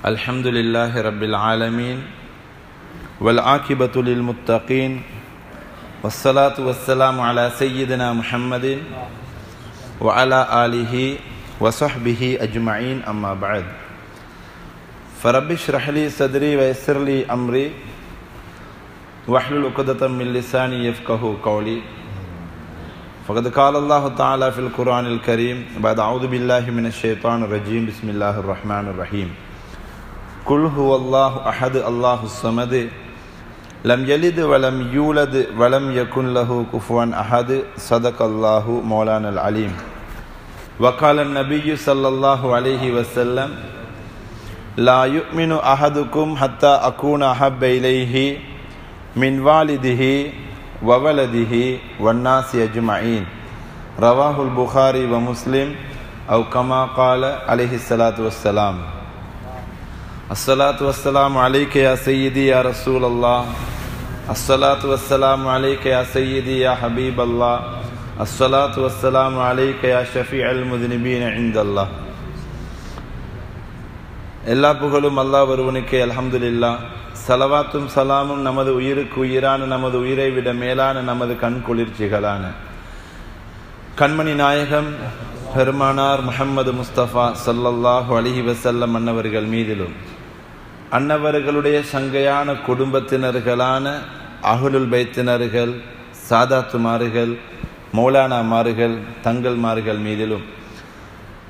Alhamdulillahi Rabbil Alameen wal aqibatu lil muttaqeen wassalatu wassalamu ala sayyidina Muhammadin wa ala alihi wa sahbihi ajma'in amma ba'd. Farabbi shrah li sadri wa yassir li amri wahlul 'uqdatam min lisani yafqahu qawli. فقد قال الله تعالى في القرآن الكريم بعد أعوذ بالله من الشيطان الرجيم بسم الله الرحمن الرحيم قل هو الله أحد الله الصمد لم يلد ولم يولد ولم يكن له كفوا أحد صدق الله مولانا العليم. وقال النبي صلى الله عليه وسلم لا يؤمن أحدكم حتى أكون أحب إليه من والده وولده والناس أجمعين. رواه البخاري ومسلم أو كما قال عليه الصلاة والسلام. الصلاة والسلام عليك يا سيدي يا رسول الله. الصلاة والسلام عليك يا سيدي يا حبيب الله. الصلاة والسلام عليك يا شفيع المذنبين عند الله. எல்லா புகழும் அல்லாஹ் ஒருவனுக்கே. அல்ஹம்துலில்லாஹ். சலவாத்தும் சலாமும் நமது உயிருக்கு உயிரான, நமது உயிரை விட மேலான, நமது கண் குளிர்ச்சிகளான கண்மணி நாயகம் பெருமானார் முஹம்மது முஸ்தபா ஸல்லல்லாஹு அலைஹி வஸல்லம் அன்னவர்கள் மீதிலும், அன்னவர்களுடைய சங்கையான குடும்பத்தினர்களான அஹ்லுல் பைத்தினர்கள், சாதாத்துமார்கள், மௌலானாமார்கள், தங்கள்மார்கள் மீதிலும்,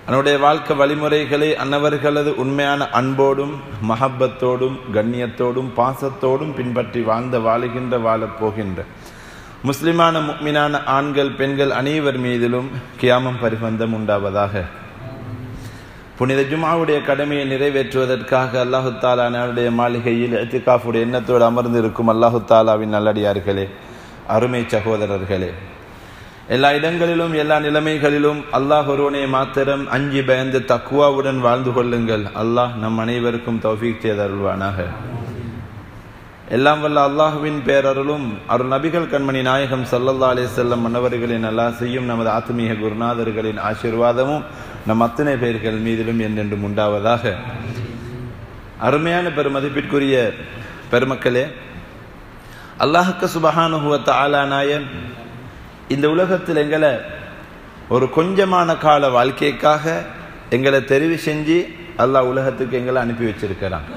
அவனுடைய வாழ்க்கை வழிமுறைகளை அன்னவர்களது உண்மையான அன்போடும் மஹப்பத்தோடும் கண்ணியத்தோடும் பாசத்தோடும் பின்பற்றி வாழுகின்ற வாழப் போகின்ற முஸ்லிமான முஃமினான ஆண்கள் பெண்கள் அனைவர் மீதிலும் கியாமம் பரிபந்தம் உண்டாவதாக. புனித ஜும்ஆவுடைய கடமையை நிறைவேற்றுவதற்காக அல்லாஹு தாலா அவருடைய மாளிகையில் இத்திகாஃபுடைய எண்ணத்தோடு அமர்ந்திருக்கும் அல்லாஹு தாலாவின் நல்லடியார்களே, அருமை சகோதரர்களே, எல்லா இடங்களிலும் எல்லா நிலைமைகளிலும் அல்லாஹ் ஒருவனை மாத்திரம் அஞ்சி பயந்து தக்குவாவுடன் வாழ்ந்து கொள்ளுங்கள். அல்லாஹ் நம் அனைவருக்கும் தௌஃபீக் செய்தருள்வானாக. எல்லாம் வல்ல அல்லாஹுவின் பேரருளும் அருள் நபிகள் கண்மணி நாயகம் ஸல்லல்லாஹு அலைஹி வஸல்லம் மன்னவர்களின் நல்லாசியும் நமது ஆத்மீக குருநாதர்களின் ஆசீர்வாதமும் நம் அத்தனை பேர்கள் மீதிலும் என்றென்றும் உண்டாவதாக. அருமையான பெருமதிப்பிற்குரிய பெருமக்களே, அல்லாஹ்வுக்கு சுப்ஹானஹு வ தஆலா நாயன் இந்த உலகத்தில் எங்களை ஒரு கொஞ்சமான கால வாழ்க்கைக்காக எங்களை தெரிவு செஞ்சு அல்லாஹ் உலகத்துக்கு எங்களை அனுப்பி வச்சிருக்கிறான்.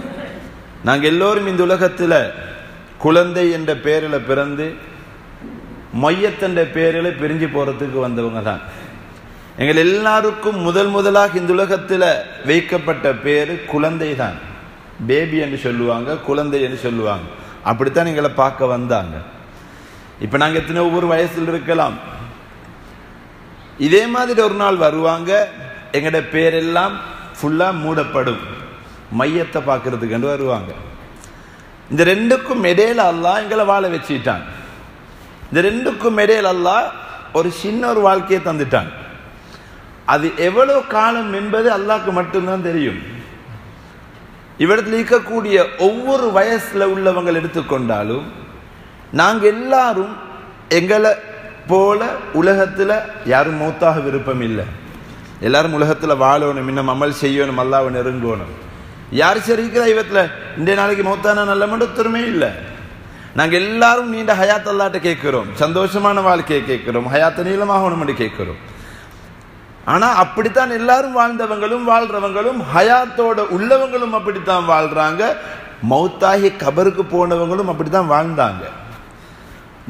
நாங்கள் எல்லோரும் இந்த உலகத்தில் குழந்தை என்ற பேரில் பிறந்து மையத் என்ற பேரில் பிரிஞ்சு போகிறதுக்கு வந்தவங்க தான். எங்கள் எல்லாருக்கும் முதலாக இந்த உலகத்தில் வைக்கப்பட்ட பேர் குழந்தை தான். பேபி என்று சொல்லுவாங்க, குழந்தை என்று சொல்லுவாங்க. அப்படித்தான் எங்களை பார்க்க வந்தாங்க. இப்போ நாங்கள் எத்தனை ஒவ்வொரு வயசில் இருக்கலாம். இதே மாதிரி ஒரு நாள் வருவாங்க, எங்களோட பேரெல்லாம் ஃபுல்லாக மூடப்படும், மையத்தை பார்க்கறதுக்கு வருவாங்க. இந்த ரெண்டுக்கும் இடையில அல்லாஹ் எங்களை வாழ வச்சுட்டான். இந்த ரெண்டுக்கும் இடையில அல்லாஹ் ஒரு சின்ன ஒரு வாழ்க்கையை தந்துட்டான். அது எவ்வளவு காலம் என்பது அல்லாஹ்க்கு மட்டும்தான் தெரியும். இவ்விடத்தில் இருக்கக்கூடிய ஒவ்வொரு வயசுல உள்ளவங்க எடுத்துக்கொண்டாலும் நாங்கள் எல்லாரும் எங்களை போல உலகத்தில் யாரும் மௌத்தாக விருப்பம் இல்லை. எல்லாரும் உலகத்தில் வாழணும், இன்னும் அமல் செய்யணும், அல்லாஹ்வை நெருங்கணும். யார் சரிக்கிற இவத்தில் இந்த நாளைக்கு மௌத்தான நல்ல மட்டுமே இல்லை. நாங்கள் எல்லாரும் நீண்ட ஹயாத் அல்லாட்ட கேட்கிறோம், சந்தோஷமான வாழ்க்கையை கேட்கிறோம், ஹயாத்தை நீளமாகணும் என்று கேட்கிறோம். ஆனால் அப்படித்தான் எல்லாரும் வாழ்ந்தவங்களும் வாழ்றவங்களும் ஹயாத்தோட உள்ளவங்களும் அப்படித்தான் வாழ்றாங்க. மௌத்தாகி கபருக்கு போனவங்களும் அப்படித்தான் வாழ்ந்தாங்க.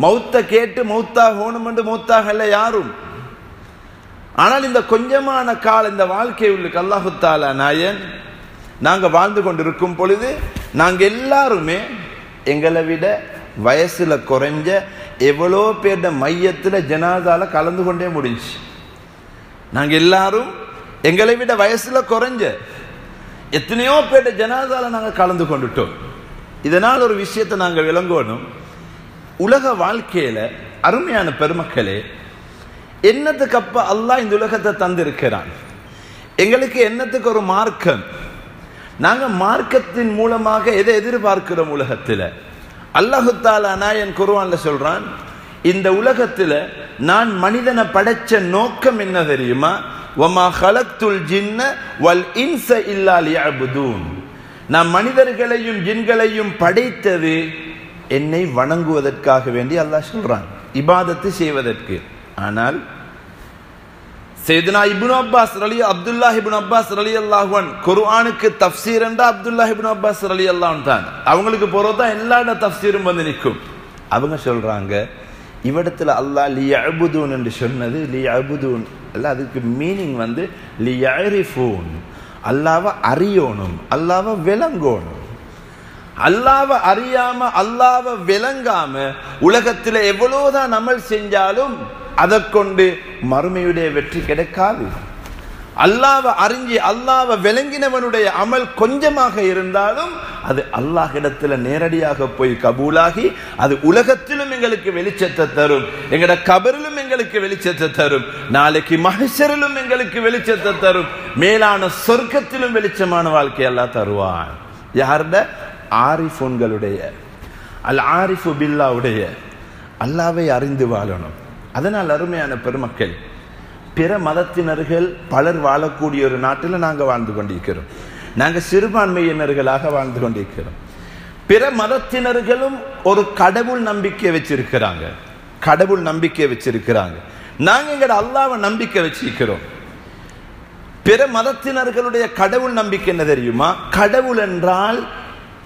மௌத்தை கேட்டு மௌத்தாக ஓணும் என்று மௌத்தாகல யாரும். ஆனால் இந்த கொஞ்சமான கால இந்த வாழ்க்கை உள்ள அல்லாஹு தஆலா நாயன் நாங்கள் வாழ்ந்து கொண்டிருக்கும் பொழுது நாங்கள் எல்லாருமே எங்களை விட வயசுல குறைஞ்ச எவ்வளோ பேர் மையத்தில் ஜனாதால கலந்து கொண்டே முடிஞ்சு. நாங்கள் எல்லாரும் எங்களை விட வயசுல குறைஞ்ச எத்தனையோ பேர் ஜனாதால நாங்கள் கலந்து கொண்டுட்டோம். இதனால் ஒரு விஷயத்தை நாங்கள் விளங்கணும். உலக வாழ்க்கையில அருமையான பெருமக்களே, என்னத்துக்கு அப்ப அல்லாஹ் இந்த உலகத்தை தந்திருக்கிறான். எங்களுக்கு என்னத்துக்கு ஒரு மார்க்கம். நாங்க மார்க்கத்தின் மூலமாக எதை எதிர்பார்க்கிறோம் உலகத்தில்? அல்லாஹு தஆலா நாயன் குர்ஆன்ல சொல்றான், இந்த உலகத்தில் நான் மனிதனை படைச்ச நோக்கம் என்ன தெரியுமா? வமா ஹலக்துல் ஜின்ன வல் இன்ஸ இல்லா லியஅபுதூன். நான் மனிதர்களையும் ஜின்களையும் படைத்தது என்னை வணங்குவதற்காக வேண்டி அல்லாஹ் சொல்றான், இபாதத்து செய்வதற்கு. ஆனால் சையதுனா அப்துல்லாஹ் இப்னு அப்பாஸ் ரலியல்லாஹு அன்ஹு குர்ஆனுக்கு தஃப்சீர் என்றா அப்துல்லாஹ் இப்னு அப்பாஸ் ரலியல்லாஹு அன்ஹு தான். அவங்களுக்கு போறதான் எல்லா தஃப்சீரும் வந்து நிற்கும். அவங்க சொல்றாங்க, இவ்விடத்துல அல்லாஹ் லியஅபுதூன் என்று சொன்னது லியஅபுதூன் அல்ல, அதுக்கு மீனிங் வந்து லியஅரிஃபூன், அல்லாஹ்வை அறியணும், அல்லாஹ்வை விளங்கணும். அல்லாஹ்வை அறியாம அல்லாஹ்வை விளங்காம உலகத்தில் எவ்வளவுதான் அமல் செஞ்சாலும் அதை கொண்டு மறுமையுடைய வெற்றி கிடைக்காது. அல்லாஹ்வை அறிஞ்சி அல்லாஹ்வை விளங்கினவனுடைய அமல் கொஞ்சமாக இருந்தாலும் அது அல்லாஹ்விடத்துல நேரடியாக போய் கபூலாகி அது உலகத்திலும் எங்களுக்கு வெளிச்சத்தை தரும், எங்கட கபரிலும் எங்களுக்கு வெளிச்சத்தை தரும், நாளைக்கு மஹ்ஷரிலும் எங்களுக்கு வெளிச்சத்தை தரும், மேலான சொர்க்கத்திலும் வெளிச்சமான வாழ்க்கை அல்லாஹ் தருவான். யாருட? ஆரிஃபுன்களுடைய, அல் ஆரிஃபு பில்லாவுடைய, அல்லாஹ்வை அறிந்து வாழணும். அதனால் அருமையான பெருமக்கள், பிற மதத்தினர்கள் பலர் வாழக்கூடிய ஒரு நாட்டில் நாங்கள் வாழ்ந்து கொண்டிருக்கிறோம். நாங்கள் சிறுபான்மையினர்களாக வாழ்ந்து கொண்டிருக்கிறோம். பிற மதத்தினர்களும் ஒரு கடவுள் நம்பிக்கை வச்சிருக்கிறாங்க, கடவுள் நம்பிக்கை வச்சிருக்கிறாங்க. நாங்கள் எங்களோட அல்லாஹ்வை நம்பிக்கை வச்சிருக்கிறோம். பிற மதத்தினர்களுடைய கடவுள் நம்பிக்கை என்ன தெரியுமா? கடவுள் என்றால்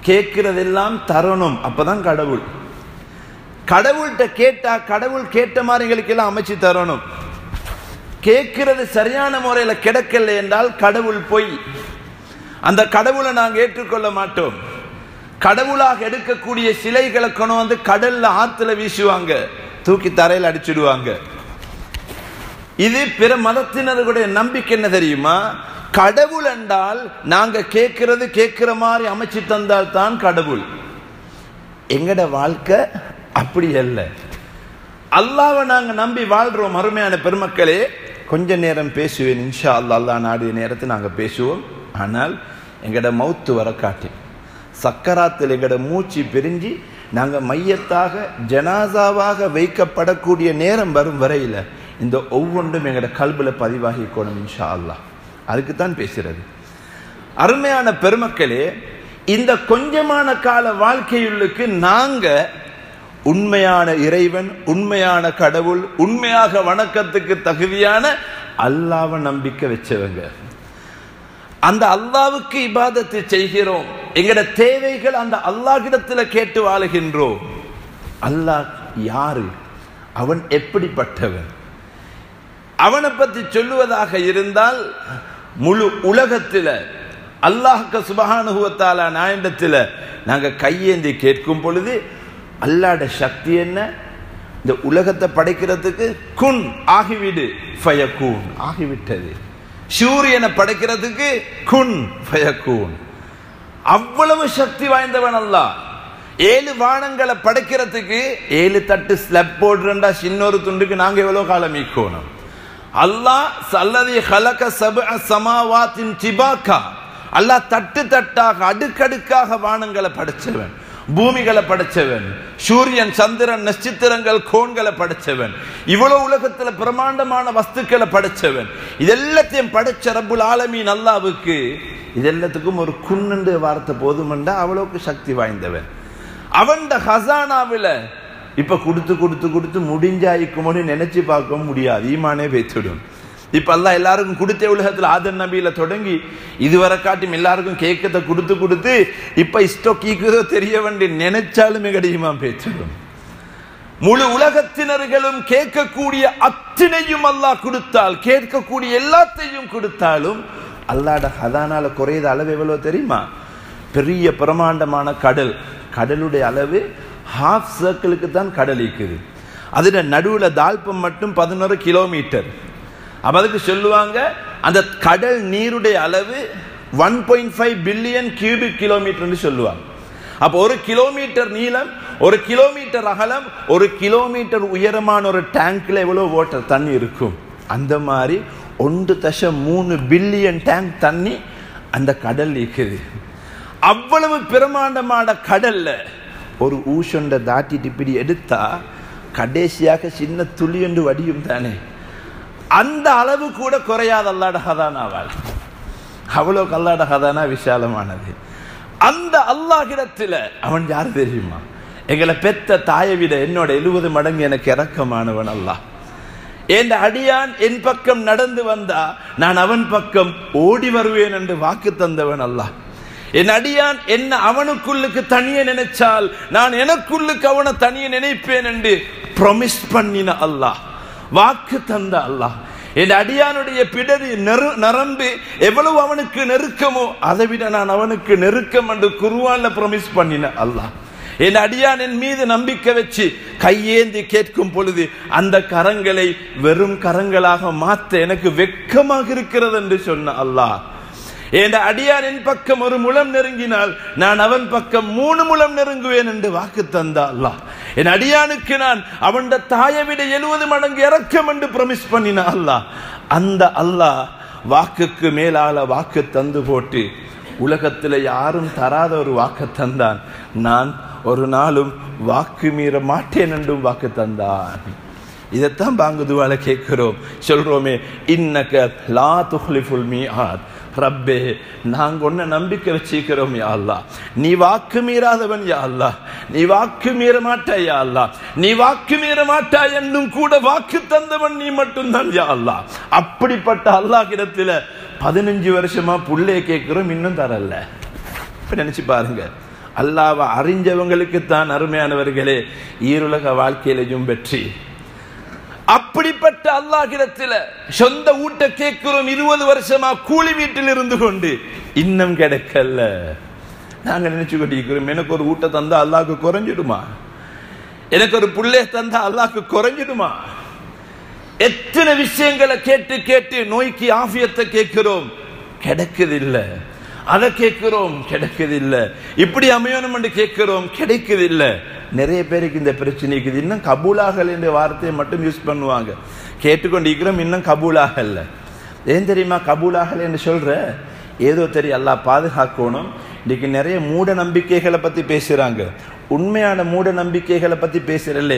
கேட்கிறதெல்லாம் தரணும், அப்பதான் கடவுள். கடவுள்கிட்ட கேட்டா கடவுள் கேட்ட மாதிரி எங்களுக்கு எல்லாம் அமைச்சு தரணும். கேட்கிறது சரியான முறையில் கிடைக்கல என்றால் கடவுள் பொய், அந்த கடவுளை நாங்கள் ஏற்றுக்கொள்ள மாட்டோம். கடவுளாக எடுக்கக்கூடிய சிலைகளை கொண்டு வந்து கடல்ல ஆத்துல வீசுவாங்க, தூக்கி தரையில் அடிச்சிடுவாங்க. இது பிற மதத்தினர்களுடைய நம்பிக்கை. என்ன தெரியுமா? கடவுள் என்றால் நாங்க கேட்கிறது கேட்கிற மாதிரி அமைச்சு தந்தால் தான் கடவுள். எங்கட வாழ்க்கை அப்படி அல்ல. அல்லாஹ்வை நாங்க நம்பி வாழ்றோம். அருமையான பெருமக்களே, கொஞ்ச நேரம் பேசுவேன் இன்ஷா அல்லாஹ், அல்லாஹ் நாடிய நேரத்தை நாங்க பேசுவோம். ஆனால் எங்கட மௌத்து வர காட்டி சக்கராத்தில் எங்கட மூச்சு பிரிஞ்சு நாங்க மையத்தாக ஜனாசாவாக வைக்கப்படக்கூடிய நேரம் வரும் வரையில இந்த ஒவ்வொன்றும் எங்கட கல்புல பதிவாகிக்கணும் இன்ஷா அல்லாஹ். அதுக்குத்தான் பேசுறது. அருமையான பெருமக்களே, இந்த கொஞ்சமான கால வாழ்க்கையுள்ளுக்கு நாங்க உண்மையான இறைவன், உண்மையான கடவுள், உண்மையாக வணக்கத்துக்கு தகுதியான அல்லாஹ்வை நம்பிக்கை வச்சவங்க. அந்த அல்லாஹ்வுக்கு இபாதத்து செய்கிறோம். எங்கட தேவைகள் அந்த அல்லாஹ்விடத்துல கேட்டு வாழுகின்றோம். அல்லாஹ் யாரு? அவன் எப்படிப்பட்டவன்? அவனை பற்றி சொல்லுவதாக இருந்தால் முழு உலகத்துல அல்லாஹ்க்கு சுப்ஹானஹு வ தஆலா நாயண்டத்துல நாங்க கையேந்தி கேட்கும் பொழுது அல்லாஹ்வுடைய சக்தி என்ன? இந்த உலகத்தை படைக்கிறதுக்கு குன் ஆகிவிடு ஃபயகூன், ஆகிவிட்டது. சூரியனை படைக்கிறதுக்கு குன் ஃபயகூன். அவ்வளவு சக்தி வாய்ந்தவன் அல்லாஹ். 7 வானங்களை படைக்கிறதுக்கு 7 தட்டு ஸ்லப் போடுறா சின்னொரு துண்டுக்கு நாங்க எவ்வளவு காலம் ஈக்கணும்? அல்லாஹ் சல்லதி ஹலக சப்அ ஸமாவாத்தின் திபாகா, அல்லாஹ் தட்டு தட்டாக அடுக்கடுக்காக வானங்களை படைச்சவன், பூமிகளை படைச்சவன், சூரியன் சந்திரன் நட்சத்திரங்கள் கோண்களை படைச்சவன், இவ்வளவு உலகத்துல பிரமாண்டமான வஸ்துக்களை படைச்சவன். இதெல்லாத்தையும் படைச்ச ரப்புல் ஆலமீன் அல்லாஹ்வுக்கு இதெல்லாத்துக்கும் ஒரு குன்னண்டு வார்த்தை போதுமெண்டா அவ்வளவுக்கு சக்தி வாய்ந்தவன். அவன் ஹசானாவில இப்ப கொடுத்து கொடுத்து கொடுத்து முடிஞ்சாய்க்குமோன்னு நினைச்சு பார்க்க முடியாது, ஈமானே பேத்துடும். இப்ப அல்லாஹ் எல்லாருக்கும் கொடுத்த உலகத்துல ஆதம் நபியில தொடங்கி இதுவரை காட்டும் எல்லாருக்கும் கேட்கத்தை கொடுத்து கொடுத்து இப்ப இஸ்டோக்கிக்குதோ தெரிய வேண்டி நினைச்சாலும் ஈமான் பேத்துடும். முழு உலகத்தினர்களும் கேட்கக்கூடிய அத்தனையும் அல்லாஹ் கொடுத்தால், கேட்கக்கூடிய எல்லாத்தையும் கொடுத்தாலும் அல்லாஹ்ட ஹதானால குறையத அளவு எவ்வளவு தெரியுமா? பெரிய பிரமாண்டமான கடல், கடலுடைய அளவு ஹாஃப் சர்க்கிளுக்கு தான் கடல் இருக்குது. அதுல நடுவுல தாழ்ப்பம் மட்டும் 11 கிலோமீட்டர். அப்ப அதுக்கு சொல்லுவாங்க அந்த கடல் நீருடைய அளவு 1.5 பில்லியன் கியூபிக் கிலோமீட்டர் சொல்லுவாங்க. அப்ப 1 கிலோமீட்டர் நீளம், 1 கிலோமீட்டர் அகலம், 1 கிலோமீட்டர் உயரமான ஒரு டேங்க்ல எவ்வளவு வாட்டர் தண்ணி இருக்கும்? அந்த மாதிரி 1.3 பில்லியன் டேங்க் தண்ணி அந்த கடல் இருக்குது. அவ்வளவு பிரமாண்டமான கடல்ல ஒரு ஊஷொண்ட தாட்டிட்டு இப்படி எடுத்தா கடைசியாக சின்ன துளி என்று வடியும் தானே, அந்த அளவு கூட குறையாத அல்லாஹ்வுடைய ஹதானாவால். அவ்வளோ அல்லாஹ்வுடைய ஹதானா விசாலமானது. அந்த அல்லாஹ்விடத்துல அவன் யாரு தெரியுமா? எங்களை பெத்த தாயை விட என்னோட 70 மடங்கு எனக்கு இரக்கமானவன் அல்லாஹ். என் அடியான் என் பக்கம் நடந்து வந்தா நான் அவன் பக்கம் ஓடி வருவேன் என்று வாக்கு தந்தவன் அல்லாஹ். என் அடியான் என்ன அவனுக்குள்ளுக்கு தனியே நினைச்சால் நான் எனக்குள்ளுக்கு அவனை தனியே நினைப்பேன் என்று ப்ராமிஸ் பண்ணின அல்லாஹ், வாக்கு தந்த அல்லாஹ். என் அடியானுடைய பிடரி நரம்பு எவ்வளவு அவனுக்கு நெருக்கமோ அதை விட நான் அவனுக்கு நெருக்கம் என்று குர்ஆன்ல ப்ராமிஸ் பண்ணின அல்லாஹ். என் அடியான் என் மீது நம்பிக்கை வச்சு கையேந்தி கேட்கும் பொழுது அந்த கரங்களை வெறும் கரங்களாக மாற்ற எனக்கு வெட்கமாக இருக்கிறது என்று சொன்ன அல்லாஹ். என் அடியான் என் பக்கம் 1 முழம் நெருங்கினால் நான் அவன் பக்கம் 3 முழம் நெருங்குவேன் என்று வாக்கு தந்த அல்லாஹ். என் அடியானுக்கு நான் அவன் தாயை விட 70 மடங்கு இரக்கம் என்று ப்ராமிஸ் பண்ணின அல்லாஹ். அந்த அல்லாஹ் வாக்குக்கு மேலால வாக்கு தந்து போட்டு உலகத்தில் யாரும் தராத ஒரு வாக்கு தந்தான். நான் ஒரு நாளும் வாக்கு மீற மாட்டேன் என்றும் வாக்கு தந்தான். இதைத்தான் பாங்கு துவால கேட்கிறோம், சொல்றோமே, இன்னக லா துஹ்லிஃபுல் மீஆத். ரப்பே, நாங்க ஒன்ன நம்பிக்கை வச்சிருக்கிறோம் யா அல்லாஹ், நீ வாக்கு மீறாதவன் யா அல்லாஹ், நீ வாக்கு மீற மாட்டாய் யா அல்லாஹ், நீ வாக்கு மீற மாட்டாய் என்னும் கூட வாக்கு தந்தவன் நீ மட்டும்தான் யா அல்லாஹ். அப்படிப்பட்ட அல்லாஹ்விடத்துல 15 வருஷமா புள்ளைய கேட்கிறோம், இன்னும் தரல. இப்ப நினைச்சு பாருங்க, அல்லாஹ்வை அறிஞ்சவங்களுக்கு தான் அருமையானவர்களே ஈருலக வாழ்க்கையிலையும் வெற்றி. அப்படிப்பட்ட அல்லாஹ்விடத்துல சொந்த ஊட்ட கேட்கிறோம், 20 வருஷமா கூலி வீட்டில் இருந்து கொண்டு இன்னும் கிடைக்கல. நாங்க நினைச்சு கொண்டிருக்கிறோம், எனக்கு ஒரு ஊட்ட தந்தா அல்லாஹ்க்கு குறைஞ்சிடுமா, எனக்கு ஒரு புள்ளை தந்தா அல்லாஹ்க்கு குறைஞ்சிடுமா. எத்தனை விஷயங்களை கேட்டு கேட்டு நோய்க்கு ஆஃபியத்தை கேட்கிறோம், கிடைக்குது இல்ல. அதை கேட்கிறோம், கிடைக்குது இல்ல. இப்படி அமையணும் என்று கேட்கிறோம், கிடைக்குது இல்ல. நிறைய பேருக்கு இந்த பிரச்சனைக்கு இன்னும் கபூலாகல என்ற வார்த்தையை மட்டும் யூஸ் பண்ணுவாங்க. கேட்டுக்கொண்டிருக்கிறோம், இன்னும் கபூலாகல. ஏன் தெரியுமா கபூலாகல என்று சொல்ற? ஏதோ தெரியும், அல்லாஹ் பாதுகாக்கணும். இன்னைக்கு நிறைய மூட நம்பிக்கைகளை பத்தி பேசுறாங்க. உண்மையான மூட நம்பிக்கைகளை பத்தி பேசுறல்ல.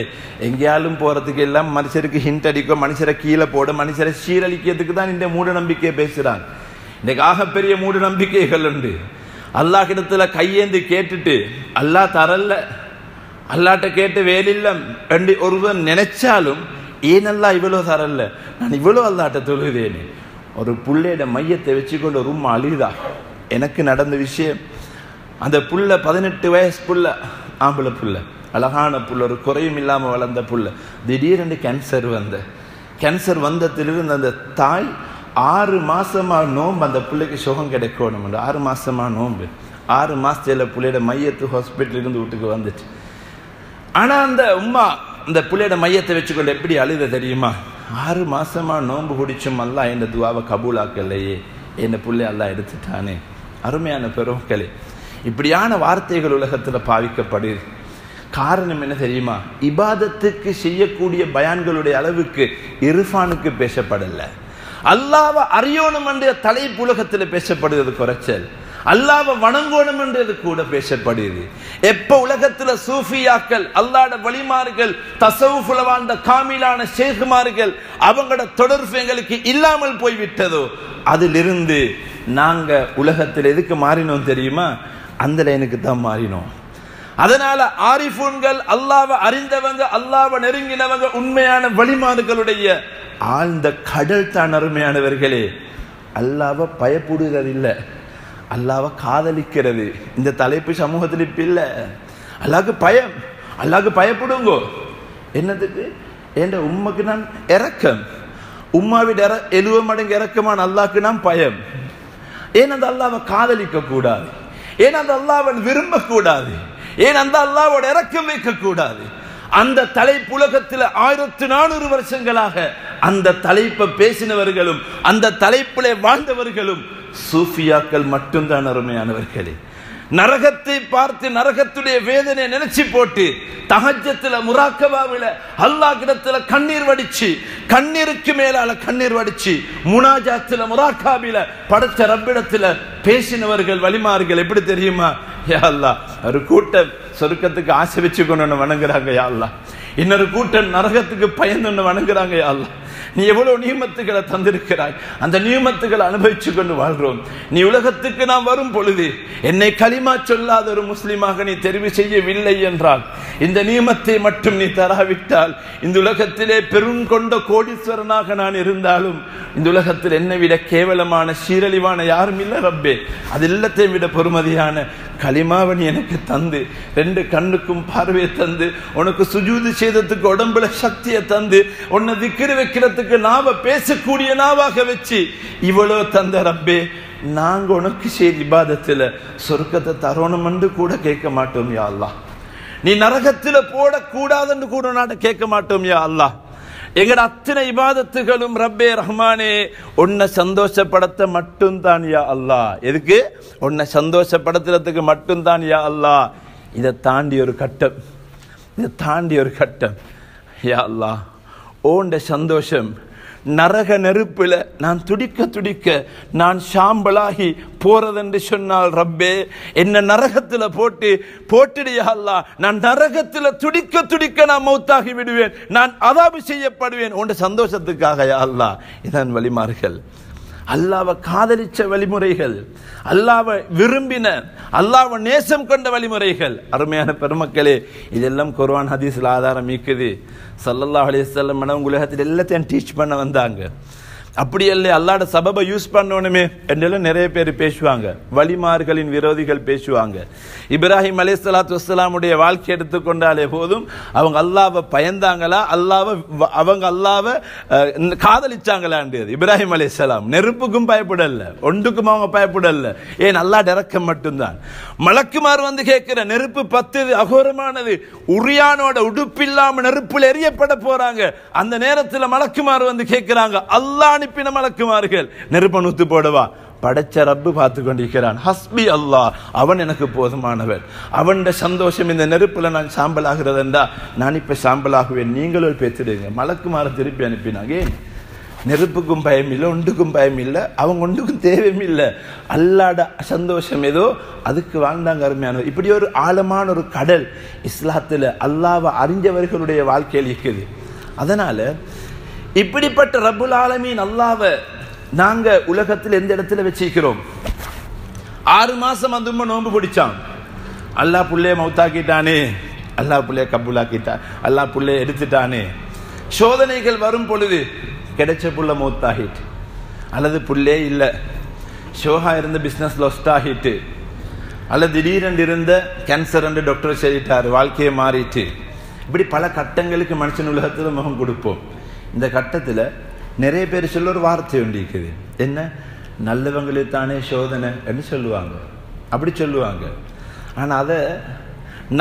எங்கேயாலும் போறதுக்கு எல்லாம் மனுஷருக்கு ஹிண்ட் அடிக்கும், மனுஷரை கீழே போட, மனுஷரை சீரழிக்கிறதுக்கு தான் இந்த மூட நம்பிக்கையை பேசுறாங்க. இன்னைக்கு ஆகப்பெரிய மூட நம்பிக்கைகள் உண்டு. அல்லாஹ்விடத்துல கையேந்து கேட்டுட்டு அல்லாஹ் தரல, அல்லாட்ட கேட்டு வேலில்லம் என்று ஒருவன் நினைச்சாலும் ஏன் அல்லாஹ் இவ்வளவு தரல, நான் இவ்வளவு அல்லாட்ட தொழுதேனே. ஒரு புள்ளையோட மையத்தை வச்சுக்கொண்டு ஒரு உம்மா அழுதா. எனக்கு நடந்த விஷயம், அந்த புள்ள 18 வயசு புள்ள, ஆம்பளை புள்ள, அழகான புள்ள, ஒரு குறையும் இல்லாம வளர்ந்த புள்ள. திடீரென்று கேன்சர் வந்ததிலிருந்து அந்த தாய் 6 மாசமா நோம்பு, அந்த பிள்ளைக்கு சுகம் கிடைக்கணும். 6 மாசமா நோம்பு, 6 மாசத்துல பிள்ளையோட மையத்து ஹாஸ்பிட்டல் இருந்து வீட்டுக்கு வந்துச்சு. ஆனா அந்த உம்மா அந்த பிள்ளையோட மையத்தை வச்சுக்கொண்டு எப்படி அழுத தெரியுமா? 6 மாசமா நோம்பு குடிச்சும் அல்லாஹ் என் துவாவை கபூலாக்கலையே, என்ன பிள்ளை அல்லாஹ் எடுத்துட்டானே. அருமையான பெருமக்களே, இப்படியான வார்த்தைகள் உலகத்துல பாவிக்கப்படுது. காரணம் என்ன தெரியுமா? இபாதத்துக்கு செய்யக்கூடிய பயான்களுடைய அளவுக்கு இர்ஃபானுக்கு பேசப்படல. அல்லாஹ்வை அறியணும் என்ற தலைப்பு உலகத்தில் பேசப்படுகிறது குறைச்சல். அல்லாஹ்வை வணங்கணும் என்றது கூட பேசப்படுது. எப்ப உலகத்துல சூஃபியாக்கள், அல்லாஹ்வுடைய வலிமார்கள், தஸவுஃப்ல வாழ்ந்த காமிலான ஷேகுமார்கள் அவங்களோட தொடர்பு எங்களுக்கு இல்லாமல் போய்விட்டதோ, அதிலிருந்து நாங்க உலகத்தில் எதுக்கு மாறினோம் தெரியுமா? அந்த லைனுக்கு தான் மாறினோம். அதனால ஆரிஃபூன்கள், அல்லாஹ்வை அறிந்தவங்க, அல்லாஹ்வை நெருங்கினவங்க, உண்மையான வலிமார்களுடைய ஆழ்ந்த கடல் தான் அருமையானவர்களே. அல்லாஹ்வை பயப்படுகிறது இல்லை, அல்லாஹ்வை காதலிக்கிறது. இந்த தலைப்பு சமூகத்தில் இப்ப இல்லை. அல்லாஹ்க்கு பயம், அல்லாஹ்க்கு பயப்படுங்கோ. என்னதுக்கு? என்ற உம்மைக்கு நான் இரக்கம், உம்மாவிட 70 மடங்கு இரக்கமான அல்லாஹ்க்கு நான் பயம். ஏன் அந்த அல்லாஹ்வை காதலிக்க கூடாது? ஏன் அந்த அல்லாஹ்வை விரும்ப கூடாது? ஏன் அந்த அல்லாஹ்வோட இரக்கம் வைக்க கூடாது? அந்த தலைப்பு உலகத்தில் 1400 வருஷங்களாக அந்த தலைப்பை பேசினவர்களும் அந்த தலைப்பிலே வாழ்ந்தவர்களும் சூஃபியாக்கள் மட்டும்தான் அருமையானவர்களே. நரகத்தை பார்த்து நரகத்துடைய வேதனை நினைச்சு போட்டு தஹஜ்ஜத்துல முராக்கபாவில அல்லாஹ்விடத்துல கண்ணீர் வடிச்சு, கண்ணீருக்கு மேலால கண்ணீர் வடிச்சு முனாஜாத்துல முராக்காபில படைச்ச ரப்பிடத்துல பேசினவர்கள் வலிமார்கள். எப்படி தெரியுமா? யா அல்லாஹ், ஒரு கூட்டம் சொர்க்கத்துக்கு ஆசை வச்சுக்கொண்டு வணங்குறாங்க யா அல்லாஹ், இன்னொரு கூட்டம் நரகத்துக்கு பயந்து வணங்குறாங்க யா அல்லாஹ். நீ எவ்வளவு நியமத்துகளை தந்திருக்கிறாய், அந்த நியமத்துகளை அனுபவிச்சு கொண்டு வாழ்றோம். நீ உலகத்துக்கு நாம் வரும் பொழுது என்னை கலிமா சொல்லாத ஒரு முஸ்லிமாக நீ தெரிவு செய்யவில்லை என்றால், இந்த நியமத்தை மட்டும் நீ தராவிட்டால், இந்த உலகத்திலே பெருங்கொண்ட கோடீஸ்வரனாக நான் இருந்தாலும் இந்த உலகத்தில் என்னை விட கேவலமான சீரழிவான யாரும் இல்லை ரப்பே. அது எல்லாத்தையும் விட பொறுமதியான கலிமாவை நீ எனக்கு தந்து, 2 கண்ணுக்கும் பார்வையை தந்து, உனக்கு சுஜூது செய்ததுக்கு உடம்புல சக்தியை தந்து, உன்னை திக்ரு வைக்கிறதுக்கு நாவ பேசக்கூடிய நாவாக வச்சு இவ்வளவு தந்த ரப்பே, நாங்க உனக்கு செய்த இபாதத்துல சொர்க்கத்தை தரணும் என்று கூட கேட்க மாட்டோம் யா அல்லாஹ். நீ நரகத்துல போடக்கூடாதுன்னு கூட நான் கேட்க மாட்டோம் யா அல்லாஹ். எங்கட அத்தனை இபாதத்துகளும் ரப்பே ரஹ்மானே உன்னை சந்தோஷப்படுத்த மட்டும்தான் யா அல்லாஹ். எதுக்கு? உன்னை சந்தோஷப்படுத்துறதுக்கு மட்டும்தான் யா அல்லாஹ். இதை தாண்டி ஒரு கட்டம் யா அல்லாஹ், ஓண்ட சந்தோஷம் நரக நெருப்புல நான் துடிக்க நான் சாம்பலாகி போறதென்று சொன்னால் ரப்பே, என்ன நரகத்துல போட்டுடியா அல்லாஹ். நான் நரகத்துல துடிக்க நான் மௌத்தாகி விடுவேன், நான் அதாபு செய்யப்படுவேன் உண்ட சந்தோஷத்துக்காக யா அல்லாஹ். இதான் வழிமார்கள், அல்லாஹ்வை காதலிச்ச வழிமுறைகள், அல்லாஹ்வை விரும்பின, அல்லாஹ்வை நேசம் கொண்ட வழிமுறைகள். அருமையான பெருமக்களே, இதெல்லாம் குர்ஆன் ஹதீஸ்ல ஆதாரம் இருக்குது. ஸல்லல்லாஹு அலைஹி வஸல்லம் உலகத்தில் எல்லாத்தையும் டீச் பண்ண வந்தாங்க. அப்படி இல்லை அல்லாஹ்ட சபபை யூஸ் பண்ணணுமே என்றெல்லாம் நிறைய பேர் பேசுவாங்க, வழிமார்களின் விரோதிகள் பேசுவாங்க. இப்ராஹிம் அலைஹிஸ்ஸலாத்து வஸ்ஸலாமுடைய வாழ்க்கை எடுத்துக்கொண்டாலே போதும், அவங்க அல்லாஹ்வை பயந்தாங்களா, அவங்க அல்லாஹ்வை காதலிச்சாங்களான்றது. இப்ராஹிம் அலைஹிஸ்ஸலாம் நெருப்புக்கும் பயப்படல, ஒன்றுக்கும் அவங்க பயப்படல. ஏன்? அல்லாஹ் இரக்கம் மட்டும்தான். மலக்குமார் வந்து கேட்கிற நெருப்பு 10 அகோரமானது, உரியானோட உடுப்பில்லாம நெருப்புல எரியப்பட போறாங்க. அந்த நேரத்தில் மலக்குமார் வந்து கேட்கிறாங்க, அல்லாஹ் அனுப்பின மலக்குமார்கள் நெருப்பை நூத்து போடவா? படைச்ச ரப்பு பார்த்து கொண்டிருக்கிறான். ஹஸ்பி அல்லாஹ், அவன் எனக்கு போதுமானவன். அவன் சந்தோஷம் இந்த நெருப்புல நான் சாம்பல் ஆகிறதா, நான் இப்ப சாம்பலாகுவேன், நீங்களும் பேசிடுங்க. மலக்குமார திருப்பி அனுப்பினாங்க. நெருப்புக்கும் பயம் இல்லை, ஒன்றுக்கும் பயம் இல்லை, அவங்க ஒன்றுக்கும் தேவையும் இல்லை. அல்லாட சந்தோஷம் ஏதோ அதுக்கு வாழ்ந்தாங்க. அருமையானவர், இப்படி ஒரு ஆழமான ஒரு கடல் இஸ்லாத்துல அல்லாஹ்வை அறிஞ்சவர்களுடைய வாழ்க்கையில் இருக்குது. அதனால இப்படிப்பட்ட ரப்புல் ஆலமீன் அல்லாஹ்வை நாங்க உலகத்தில் எந்த இடத்துல வச்சிருக்கிறோம்? 6 மாசம் அந்த நோன்பு பிடிச்சான், அல்லாஹ் புள்ளைய மௌத்தாக்கிட்டானே, அல்லாஹ் புள்ளைய கபூலாக்கிட்டான், அல்லாஹ் புள்ளைய எடுத்துட்டானே. சோதனைகள் வரும் பொழுது கிடைச்ச புள்ள மௌத்தாகிட்டு, அல்லது புள்ளே இல்லை, ஷோஹா இருந்த பிஸ்னஸ் லொஸ்ட் ஆகிட்டு, அல்லது திடீரென்று இருந்த கேன்சர் என்று டாக்டர் சொல்லிட்டாரு, வாழ்க்கையை மாறிட்டு. இப்படி பல கட்டங்களுக்கு மனுஷன் உலகத்தில் முகம் கொடுப்போம். இந்த கட்டத்தில் நிறைய பேர் சொல்ல ஒரு வார்த்தை ஒன்று இருக்குது, என்ன? நல்லவங்களுக்கு தானே சோதனை என்று சொல்லுவாங்க, அப்படி சொல்லுவாங்க. ஆனால் அதை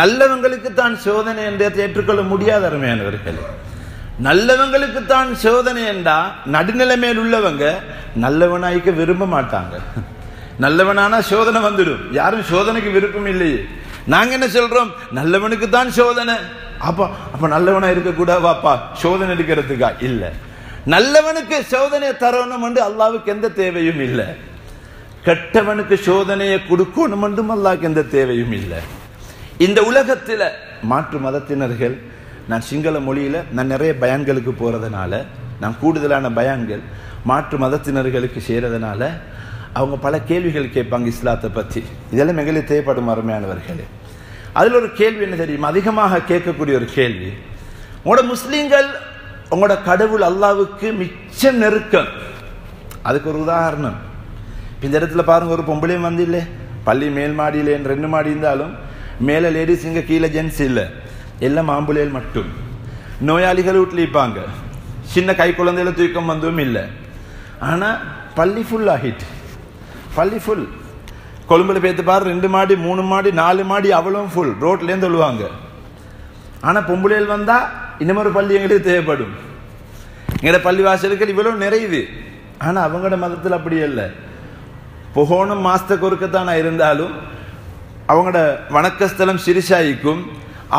நல்லவங்களுக்கு தான் சோதனை என்று ஏற்றுக்கொள்ள முடியாத அருமையானவர்கள். நல்லவங்களுக்கு தான் சோதனை என்றா நடுநிலைமையில் உள்ளவங்க நல்லவனாய்க்க விரும்ப மாட்டாங்க. நல்லவனானா சோதனை வந்துடும், யாரும் சோதனைக்கு விருப்பம் இல்லையே. நாங்க என்ன சொல்றோம்? நல்லவனுக்கு தான் சோதனை, அப்ப நல்லவனா இருக்கக்கூடாது வாப்பா சோதனை எடுக்கிறதுக்கா? இல்ல, நல்லவனுக்கு சோதனையை தரணும் என்று அல்லாஹ்வுக்கு எந்த தேவையும் இல்லை. கெட்டவனுக்கு சோதனையை கொடுக்கணும் என்றும் அல்லாஹ்வுக்கு எந்த தேவையும் இல்லை. இந்த உலகத்தில் மாற்று மதத்தினர்கள், நான் சிங்கள மொழியில நான் நிறைய பயான்களுக்கு போறதுனால, நான் கூடுதலான பயான்கள் மாற்று மதத்தினர்களுக்கு செய்யறதுனால அவங்க பல கேள்விகள் கேட்பாங்க இஸ்லாத்தை பற்றி. இதெல்லாம் எங்களுக்கு தேவைப்படும் அருமையானவர்களே. அதில் ஒரு கேள்வி என்ன தெரியுமா? அதிகமாக கேட்கக்கூடிய ஒரு கேள்வி, உங்களோட முஸ்லீம்கள் உங்களோட கடவுள் அல்லாஹ்வுக்கு மிச்சம் நெருக்கம். அதுக்கு ஒரு உதாரணம், இந்த இடத்துல பாருங்க, ஒரு பொம்பளையும் வந்து இல்லை, பள்ளி மேல் மாடியில் 2 மாடி இருந்தாலும் மேலே லேடிஸ் இங்கே கீழே ஜென்ஸ் இல்லை, எல்லாம் ஆம்புலேல் மட்டும். நோயாளிகள் வீட்டில் இருப்பாங்க, சின்ன கை குழந்தையில தூக்கம் வந்தும் இல்லை. ஆனால் பள்ளி ஃபுல் ஆகிட்டு, பள்ளி ஃபுல். கொழும்புல பேத்து பாரு, 2 மாடி 3 மாடி 4 மாடி அவ்வளவும் ஃபுல், ரோட்லேருந்து சொல்லுவாங்க. ஆனால் பொம்புளையில் வந்தால் இன்னமொரு பள்ளி எங்களுக்கு தேவைப்படும். எங்களோட பள்ளி வாசலுக்கு இவ்வளவு நிறையுது. ஆனால் அவங்களோட மதத்தில் அப்படி இல்லை. புகோணும் மாசத்துக்கு ஒருக்கத்தான இருந்தாலும் அவங்களோட வணக்கஸ்தலம் சிறுசாயிக்கும்.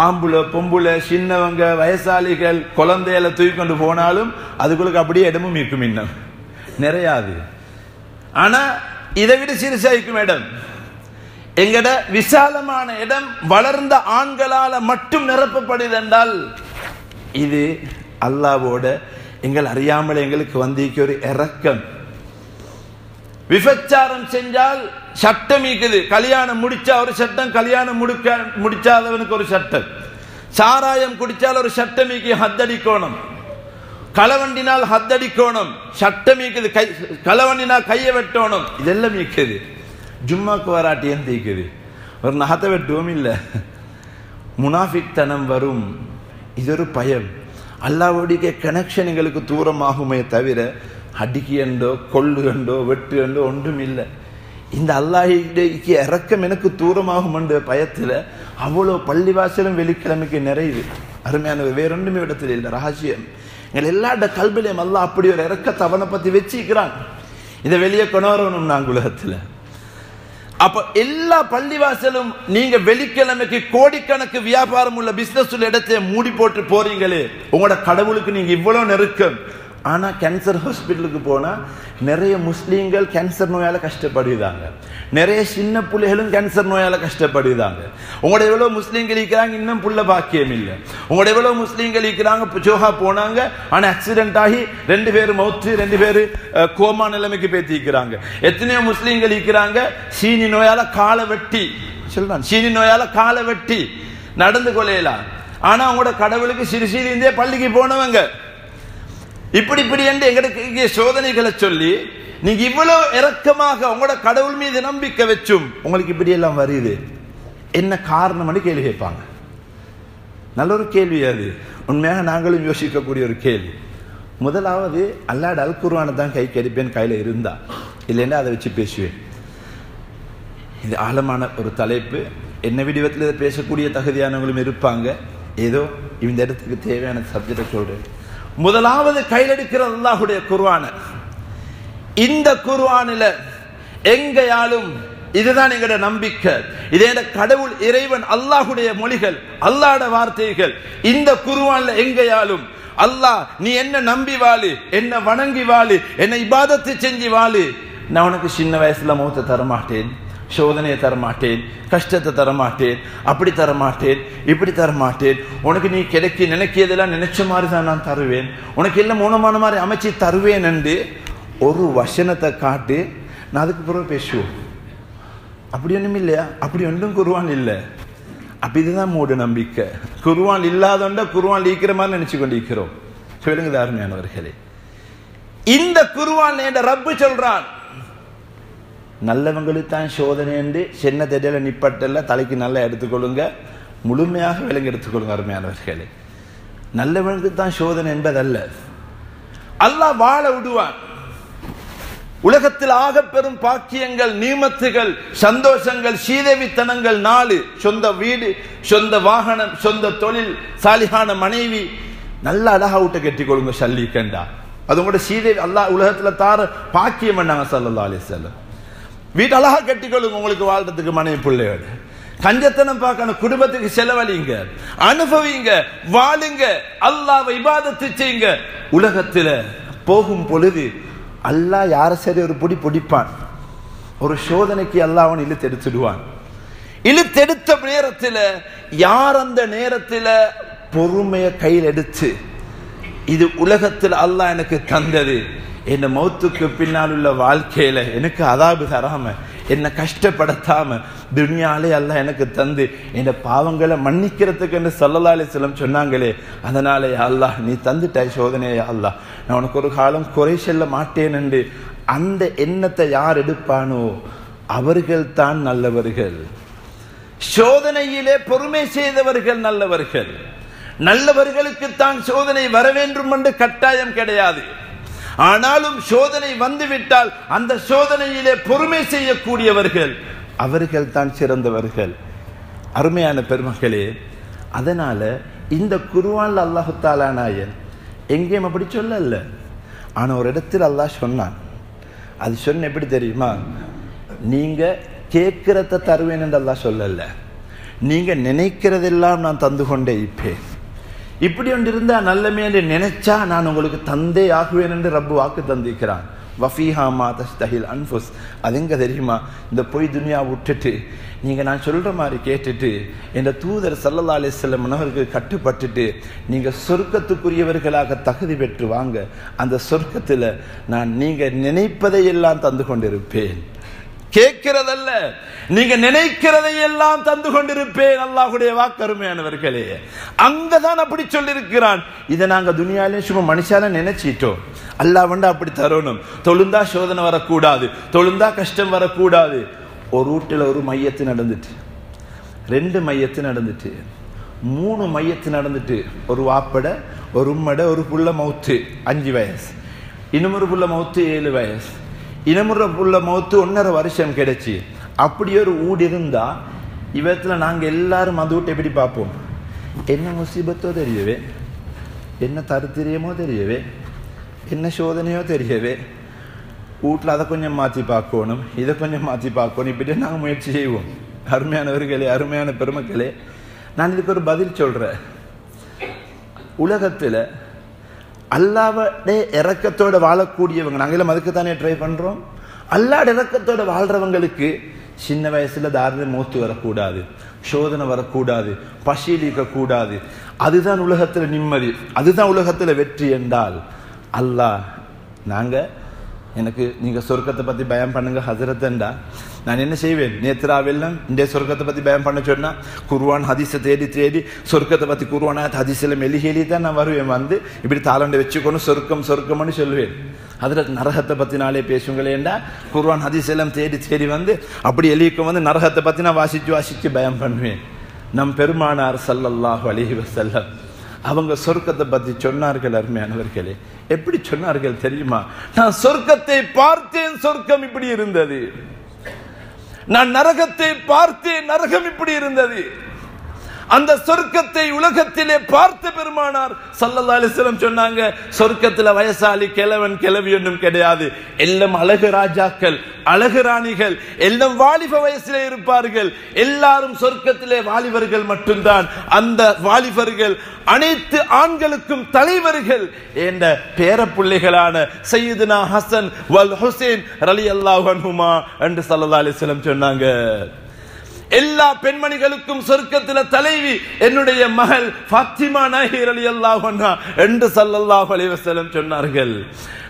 ஆம்புல பொம்புல சின்னவங்க வயசாளிகள் குழந்தையில தூக்கி கொண்டு போனாலும் அதுக்குள்ள அப்படியே இடமும் இருக்கும், இன்னும் நிறையாது. ஆனா இதை விட சிறுசாயிக்கும் இடம், எங்கட விசாலமான இடம் வளர்ந்த ஆண்களால மட்டும் நிரப்பப்படுது என்றால் இது அல்லாஹ்வோட எங்கள் அறியாமல் எங்களுக்கு வந்திருக்க ஒரு இரக்கம். விபச்சாரம் செஞ்சால் சட்டம் இருக்குது, கல்யாணம் முடிச்சா ஒரு சட்டம், கல்யாணம் முடிச்சாதவனுக்கு ஒரு சட்டம். சாராயம் குடிச்சால் ஒரு சட்டமிக்கு ஹத்தடிக்கோணம், களவண்டினால் ஹத்தடிக்கோணம், சட்டம் இருக்குது. களவண்டினால் கையை வெட்டோணும், இதெல்லாம் இருக்குது. ஜும்மாக்கு வராட்டி ஏன் தீக்குது, ஒரு நகத்தை வெட்டுவோம் இல்லை, முனாஃபிக் தனம் வரும். இது ஒரு பயம். அல்லாஹ்வுடைய கனெக்ஷன் எங்களுக்கு தூரமாகுமே தவிர அடிக்கு என்றோ கொள்ளு என்றோ வெட்டு என்றோ ஒன்றும் இல்லை. இந்த அல்லாஹ்வுடைய இறக்கம் எனக்கு தூரமாகும் என்ற பயத்தில் அவ்வளோ பள்ளிவாசலும் வெள்ளிக்கிழமைக்கு நிறைவு. அருமையான வேறொன்றுமே இடத்துல இல்லை. ரகசியம் எங்கள் எல்லா கல்விலையும் அல்லாஹ் அப்படி ஒரு இறக்கத்தை அவனை பற்றி வச்சுக்கிறான். இதை வெளியே கொணரணும் நாங்கள் உலகத்தில். அப்ப எல்லா பள்ளிவாசலும் நீங்க வெள்ளிக்கிழமைக்கு கோடிக்கணக்கு வியாபாரம் உள்ள பிசினஸ் உள்ள இடத்தை மூடி போட்டு போறீங்களே, உங்களோட கடவுளுக்கு நீங்க இவ்வளவு நெருக்கம். ஆனா கேன்சர் ஹாஸ்பிட்டலுக்கு போனா நிறைய முஸ்லீம்கள் கேன்சர் நோயால கஷ்டப்படுகிறாங்க, நிறைய சின்ன பிள்ளைகளும் கேன்சர் நோயால கஷ்டப்படுகிறாங்க. உங்களோட எவ்வளவு முஸ்லீம்கள் இருக்கிறாங்க இன்னும் புள்ள பாக்கியம் இல்லை. உங்களோட எவ்வளவு முஸ்லீம்கள் இருக்கிறாங்க ஜோஹா போனாங்க, ஆனா ஆக்சிடென்ட் ஆகி 2 பேர் மௌத்து, 2 பேர் கோமா நிலைமைக்கு பேத்திக்கிறாங்க. எத்தனையோ முஸ்லீம்கள் இருக்கிறாங்க சீனி நோயால காலை வெட்டி சொல்றான், சீனி நோயால காலை வெட்டி நடந்து கொள்ளலாம். ஆனா உங்களோட கடவுளுக்கு சிறு இருந்தே பள்ளிக்கு போனவங்க. இப்படி என்று எங்களுக்கு சோதனைகளை சொல்லி நீங்க இவ்வளவு இரக்கமாக உங்களோட கடவுள் மீது நம்பிக்கை வச்சும் உங்களுக்கு இப்படி எல்லாம் வருது, என்ன காரணம்னு கேள்வி கேட்பாங்க. நல்ல ஒரு கேள்வி அது, உண்மையாக நாங்களும் யோசிக்கக்கூடிய ஒரு கேள்வி. முதலாவது அல்லாஹ் அல் குர்ஆனை தான் கை கடிப்பேன் கையில இருந்தா, இல்லைன்னா அதை வச்சு பேசுவேன். இது ஆழமான ஒரு தலைப்பு. என்ன விடிவத்தில் இதை பேசக்கூடிய தகுதியானவங்களும் இருப்பாங்க. ஏதோ இந்த இடத்துக்கு தேவையான சப்ஜெக்டை சொல்றேன். முதலாவது கையிலெடுக்கிற அல்லாஹ்வுடைய குர்ஆன். இந்த குர்ஆனில் எங்கேயாலும் இதுதான் எங்களோட நம்பிக்கை, இதே கடவுள் இறைவன் அல்லாஹ்வுடைய மொழிகள், அல்லாஹ்வுடைய வார்த்தைகள். இந்த குர்ஆன்ல எங்கேயாலும் அல்லாஹ் நீ என்ன நம்பி வாழு, என்ன வணங்கி வாழு, என்ன இபாதத்து செஞ்சு வாழு, நான் உனக்கு சின்ன வயசுல மௌத்தை தரமாட்டேன், சோதனையை தரமாட்டேன், கஷ்டத்தை தரமாட்டேன், அப்படி தரமாட்டேன், இப்படி தரமாட்டேன், உனக்கு நீ கிடைக்க நினைக்கியதெல்லாம் நினைச்ச மாதிரி தான் நான் தருவேன், உனக்கு எல்லாம் மூலமான மாதிரி அமைச்சு தருவேன் என்று ஒரு வசனத்தை காட்டு, நான் அதுக்கு பிறகு பேசுவோம். அப்படி ஒன்றும் இல்லையா? அப்படி ஒன்றும் குர்ஆன் இல்லை. அப்ப இதுதான் மூட நம்பிக்கை. குர்ஆன் இல்லாதோண்ட குர்ஆன் ஈக்கிற மாதிரி நினைச்சு கொண்டிருக்கிறோம். சொல்லுங்க தாருமையானவர்களே, இந்த குர்ஆன் என்ற ரப்பு சொல்றான், நல்லவங்களுக்கு தான் சோதனை என்று சின்ன தெரியல நிப்பட்டல்ல தலைக்கு நல்லா எடுத்துக்கொள்ளுங்க, முழுமையாக விலங்கு எடுத்துக்கொள்ளுங்க. அருமையானவர்களே, நல்லவனுக்கு தான் சோதனை என்பதல்ல, அல்லாஹ் வாழ விடுவான். உலகத்தில் ஆக பெரும் பாக்கியங்கள், நீமத்துகள், சந்தோஷங்கள், சீதேவித்தனங்கள் 4, சொந்த வீடு, சொந்த வாகனம், சொந்த தொழில், சாலிகான மனைவி, நல்ல அழகா விட்ட கட்டிக்கொள்ளுங்க. சல்லி கண்டா அது உங்களோட சீதேவி அல்லாஹ் உலகத்துல தார பாக்கியம் பண்ணாங்க ஸல்லல்லாஹு அலைஹி வஸல்லம். வீட்டு அழகா கட்டிக்கொள்ளுங்க, உங்களுக்கு வாழ்றதுக்கு மனைவி பிள்ளையோட. கஞ்சத்தனம் பார்க்கணும், குடும்பத்துக்கு செலவழிங்க, அனுபவிங்க, வாழுங்க, அல்லாஹ்வை இபாதத்து செய்யுங்க. உலகத்துல போகும் பொழுது அல்லாஹ் யார சரி ஒரு பிடிப்பான், ஒரு சோதனைக்கு அல்லாஹ் அவன் இழுத்தெடுத்துடுவான். இழுத்தெடுத்த நேரத்துல யார் அந்த நேரத்துல பொறுமைய கையில் எடுத்து இது உலகத்தில் அல்லாஹ் எனக்கு தந்தது, என்ன மௌத்துக்கு பின்னால் உள்ள வாழ்க்கையில எனக்கு அதாபு தராம, என்ன கஷ்டப்படுத்தாம துன்யாலே அல்லாஹ் எனக்கு தந்து என் பாவங்களை மன்னிக்கிறதுக்கு என்று ஸல்லல்லாஹு அலைஹி வஸல்லம் சொன்னாங்களே, அதனால அல்லாஹ் நீ தந்துட்டாய் சோதனையை, அல்லாஹ் நான் உனக்கு ஒரு காலம் குறை சொல்ல மாட்டேன் என்று அந்த எண்ணத்தை யார் எடுப்பானோ அவர்கள் தான் நல்லவர்கள். சோதனையிலே பொறுமை செய்தவர்கள் நல்லவர்கள். நல்லவர்களுக்கு தான் சோதனை வர வேண்டும் என்று கட்டாயம் கிடையாது. ஆனாலும் சோதனை வந்துவிட்டால் அந்த சோதனையிலே பொறுமை செய்யக்கூடியவர்கள் அவர்கள் தான் சிறந்தவர்கள். அருமையான பெருமக்களே, அதனால இந்த குர்ஆன்ல அல்லாஹ் தஆலா நாயன் எங்கேயும் அப்படி சொல்லல. ஆனா ஒரு இடத்தில் அல்லாஹ் சொன்னான். அது சொன்ன எப்படி தெரியுமா? நீங்க கேட்கிறத தருவேன் என்று அல்லாஹ் சொல்லல, நீங்க நினைக்கிறதெல்லாம் நான் தந்து கொண்டே இருப்பேன். இப்படி ஒன்று இருந்தா நல்லமே என்று நினைச்சா நான் உங்களுக்கு தந்தே ஆகுவேன் என்று ரப்பு வாக்கு தந்திருக்கிறான். வஃபீஹா மா தஸ்தஹில் அன்ஃபுஸ். அது எங்க தெரியுமா? இந்த பொய் துனியா விட்டுட்டு நீங்க நான் சொல்ற மாதிரி கேட்டுட்டு இந்த தூதர் ஸல்லல்லாஹு அலைஹி வஸல்லம் அவர்களுக்கு கட்டுப்பட்டுட்டு நீங்க சொர்க்கத்துக்குரியவர்களாக தகுதி பெற்று வாங்க. அந்த சொர்க்கத்துல நான் நீங்க நினைப்பதையெல்லாம் தந்து கொண்டிருப்பேன். கேட்கிறதல்ல, நீங்க நினைக்கிறதை எல்லாம் தந்து கொண்டிருப்பேன். அல்லாஹ்வுடைய வாக்கருமையானவர்களே, அங்கதான் அப்படி சொல்லியிருக்கிறான். இதை நாங்க துனியாலே சும்மா மனுஷால நினைச்சிட்டோம். அல்லாஹ் வந்து அப்படி தரணும். தொழுந்தா சோதனை வரக்கூடாது, தொழுந்தா கஷ்டம் வரக்கூடாது. ஒரு வீட்டில் ஒரு மையத்து நடந்துட்டு, 2 மையத்து நடந்துட்டு, 3 மையத்து நடந்துட்டு, ஒரு வாப்பட, ஒரு உம்மட, ஒரு புள்ள மௌத்து 5 வயசு, இன்னொரு புள்ள மௌத்து 7 வயசு, இன்னொரு புள்ள மௌத்து 1.5 வருஷம் கிடைச்சி. அப்படி ஒரு ஊடு இருந்தா இவத்துல நாங்க எல்லாரும் அந்த வீட்டை எப்படி பார்ப்போம்? என்ன முசீபத்தோ தெரியவே, என்ன தருத்திரியமோ தெரியவே, என்ன சோதனையோ தெரியவே, வீட்டில் அதை கொஞ்சம் மாற்றி பார்க்கணும், இதை கொஞ்சம் மாற்றி பார்க்கணும், இப்படி நாங்கள் முயற்சி செய்வோம். அருமையானவர்களே, அருமையான பெருமக்களே, நான் இதுக்கு ஒரு பதில் சொல்றேன். உலகத்தில் அல்லாஹ்வுடைய இரக்கத்தோட வாழக்கூடியவங்க, நாங்களும் அதுக்கு தானே ட்ரை பண்றோம். அல்லாஹ்வுடைய இரக்கத்தோட வாழ்றவங்களுக்கு சின்ன வயசுல தாரிர மௌத்து வரக்கூடாது, சோதனை வரக்கூடாது, பசியிலிக்க கூடாது. அதுதான் உலகத்துல நிம்மதி, அதுதான் உலகத்துல வெற்றி என்றால் அல்லாஹ் நாங்க எனக்கு நீங்க சொர்க்கத்தை பத்தி பயம் பண்ணுங்க ஹசரத்தண்டா, நான் என்ன செய்வேன்? நேத்ராவெல்லாம் இந்த சொர்க்கத்தை பத்தி பயம் பண்ண சொன்னா குர்ஆன் ஹதீஸை தேடி தேடி சொர்க்கத்தை பத்தி குர்ஆன் ஹதீஸில் மெலிஹேலி தான் நான் வருவேன். வந்து இப்படி தாளண்டை வச்சுக்கொண்டு சொர்க்கம் சொர்க்கம்னு சொல்லுவேன். அதில் நரகத்தை பத்தி நாளே பேசுங்களேண்டா குர்ஆன் ஹதீஸ் எல்லாம் தேடி தேடி வந்து அப்படி எலிக்கும் வந்து நரகத்தை பத்தி நான் வாசிச்சு பயம் பண்ணுவேன். நம் பெருமானார் ஸல்லல்லாஹு அலைஹி வஸல்லம் அவங்க சொர்க்கத்தை பத்தி சொன்னார்கள். அருமையானவர்களே, எப்படி சொன்னார்கள் தெரியுமா? நான் சொர்க்கத்தை பார்த்தேன், சொர்க்கம் இப்படி இருந்தது. நான் நரகத்தை பார்த்தேன், நரகம் இப்படி இருந்தது. அந்த சொர்க்கத்தை உலகத்திலே பார்த்த பெருமானார் ஸல்லல்லாஹு அலைஹி வஸல்லம் சொன்னாங்க, சொர்க்கத்துல வயசாலி கிழவன் கிழவி ஒன்றும் கிடையாது, எல்லாம் அழகு ராஜாக்கள், அழகு ராணிகள், எல்லாம் வாலிப வயசிலே இருப்பார்கள். எல்லாரும் சொர்க்கத்திலே வாலிபர்கள் மட்டும்தான். அந்த வாலிபர்கள் அனைத்து ஆண்களுக்கும் தலைவர்கள் என்ற பேரப்பிள்ளைகளான சையதுனா ஹசன் வல் ஹுசைன் ரலியல்லாஹு அன்ஹுமா என்று ஸல்லல்லாஹு அலைஹி வஸல்லம் சொன்னாங்க. எல்லா பெண்மணிகளுக்கும் சொர்க்கத்தில தலைவி என்னுடைய மகள் ஃபாத்திமா நாயகி ரலியல்லாஹு அன்ஹா என்று ஸல்லல்லாஹு அலைஹி வஸல்லம் சொன்னார்கள்.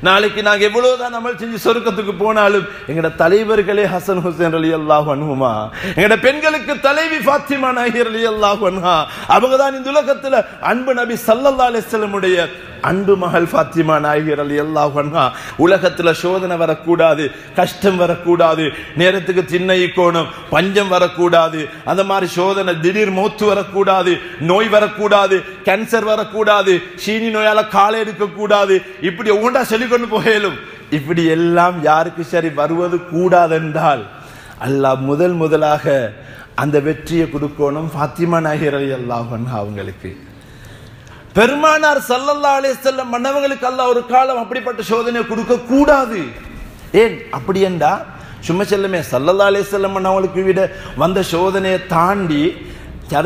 நாளைக்கு நாங்க எவ்வளவுதான் அமல் செஞ்சு சொர்க்கத்துக்கு போனாலும் எங்கட தலைவர்களே ஹசன் ஹுசைன் ரலியல்லாஹு அன்ஹுமா, எங்கட பெண்களுக்கு தலைவி ஃபாத்திமா நாயகி ரலியல்லாஹு அன்ஹா. அவங்க தான் இந்த உலகத்துல அன்பு நபி ஸல்லல்லாஹு அலைஹி வஸல்லம் உடைய அன்பு மகள் ஃபாத்திமா நாயகி ரலியல்லாஹு அன்ஹா. உலகத்துல சோதனை வரக்கூடாது, கஷ்டம் வரக்கூடாது, நேரத்துக்கு திண்ணை கோணம் பஞ்சம் வரக்கூடாது, அந்த மாதிரி சோதனை திடீர் மௌத்து வரக்கூடாது, நோய் வரக்கூடாது, கேன்சர் வரக்கூடாது, சீனி நோயால காலை எடுக்க கூடாது, இப்படி ஒவ்வொன்றா சொல்லிக்கொண்டு போகலும். இப்படி எல்லாம் யாருக்கு சரி வருவது கூடாதென்றால் அல்லாஹ் முதலாக அந்த வெற்றியை கொடுக்கணும் ஃபாத்திமா நாயகி ரலியல்லாஹு அன்ஹா அவங்களுக்கு. பெருமானார் ஸல்லல்லாஹு அலைஹி வஸல்லம் மன்னவங்களுக்கு அல்லாஹ் ஒரு காலம் அப்படிப்பட்ட சோதனையை கொடுக்க கூடாது. ஏன் அப்படி என்றா சும்மா செல்லமே ஸல்லல்லாஹு அலைஹி வஸல்லம் மன்னவங்களுக்கு விட வந்த சோதனையை தாண்டி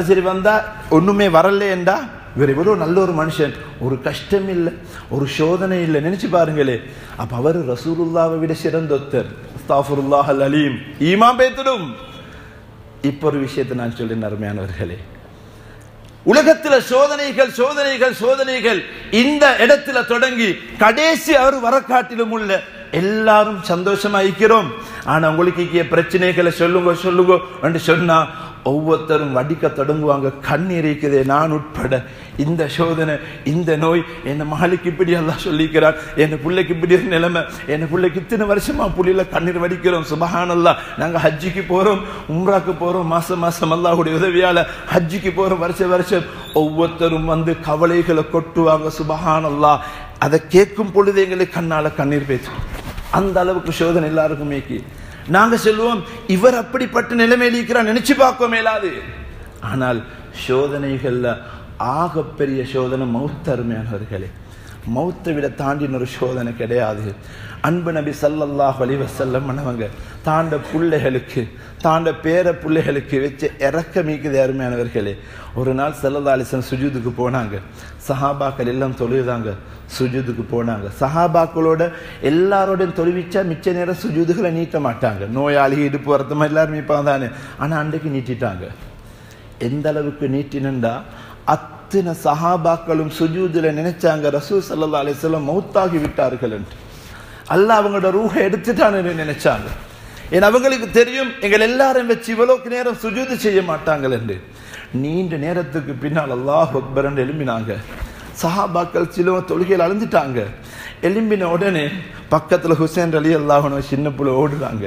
சரி வந்தா ஒண்ணுமே வரல என்றா இவர் எவ்வளவு நல்ல ஒரு மனுஷன், ஒரு கஷ்டம் இல்லை, ஒரு சோதனை இல்லை, நினைச்சு பாருங்களே. அப்ப அவர் ரசூலுல்லாவை விட சிறந்தொத்தர். அஸ்தாஃபிருல்லாஹ் அல் அலீம் ஈமான் பேத்துடும். இப்ப ஒரு விஷயத்தை நான் சொல்றேன் அருமையானவர்களே, உலகத்துல சோதனைகள் சோதனைகள் சோதனைகள் இந்த இடத்துல தொடங்கி கடைசி அவர் வரக்காட்டிலும் உள்ள எல்லாரும் சந்தோஷமா இருக்கிறோம். ஆனா உங்களுக்கு பிரச்சனைகளை சொல்லுங்க சொல்லுங்க என்று சொன்னா ஒவ்வொருத்தரும் வடிக்க தொடங்குவாங்க. கண்ணீர் இருக்குதே நான் உட்பட. இந்த சோதனை, இந்த நோய், என் மகளுக்கு இப்படி எல்லாம் சொல்லிக்கிறார், என் பிள்ளைக்கு இப்படி ஒரு நிலைமை, என் பிள்ளைக்கு இத்தனை வருஷமா புள்ளியில கண்ணீர் வடிக்கிறோம். சுபஹானல்லாஹ், நாங்க ஹஜ்ஜிக்கு போறோம், உம்ராக்கு போறோம், மாசம் மாசம் அல்லாஹ்வுடைய உதவியால ஹஜ்ஜிக்கு போறோம், வருஷம் ஒவ்வொருத்தரும் வந்து கவலைகளை கொட்டுவாங்க. சுபஹானல்லாஹ், அதை கேட்கும் பொழுது எங்களுக்கு கண்ணால கண்ணீர் பேச்சு. அந்த அளவுக்கு சோதனை எல்லாருக்குமே. நாங்க சொல்லுவோம் இவர் அப்படிப்பட்ட நிலைமையில் இருக்கிறார், நினைச்சு பார்க்க மேலாது. ஆனால் சோதனைகள்ல ஆகப்பெரிய சோதனை மௌத். அருமையானவர்களே, மௌத்தை விட தாண்டின ஒரு சோதனை கிடையாது. அன்பு நபி ஸல்லல்லாஹு அலைஹி வஸல்லம் அவங்க தாண்ட பிள்ளைகளுக்கு தாண்ட பேர பிள்ளைகளுக்கு வச்சு இறக்கமிக்குது அருமையானவர்களே. ஒரு நாள் ஸல்லல்லாஹு அலைஹி வஸல்லம் சுஜூதுக்கு போனாங்க. சஹாபாக்கள் எல்லாம் தொழுதாங்க, சுஜூதுக்கு போனாங்க. சஹாபாக்களோட எல்லாரோடையும் தொழுவிச்சா மிச்ச நேரம் சுஜூதுகளை நீட்ட மாட்டாங்க. நோயாளி இடுப்பு வரத்தமா எல்லாரும் இப்பதானே. ஆனா அன்றைக்கு நீட்டிட்டாங்க. எந்த அளவுக்கு நீட்டினண்டா அத்தனை சஹாபாக்களும் சுஜூதுல நினைச்சாங்க ரசூல் ஸல்லல்லாஹு அலைஹி வஸல்லம் மௌத்தாகி விட்டார்கள் என்று. அல்லாஹ் அவங்களோட ரூஹை எடுத்துட்டான்னு நினைச்சாங்க. ஏன்னா அவங்களுக்கு தெரியும் எங்கள் எல்லாரும் வச்சு இவ்வளவுக்கு நேரம் சுஜூது செய்ய மாட்டாங்கள் என்று. நீண்ட நேரத்துக்கு பின்னால் அல்லாஹ் அக்பர் என்று எழும்பினாங்க. சஹாபாக்கள் சில தொழுகையில் அழுந்துட்டாங்க. எலும்பின உடனே பக்கத்துல ஹுசைன் ரலியல்லாஹு அன்ஹு சின்ன புள்ள ஓடுறாங்க.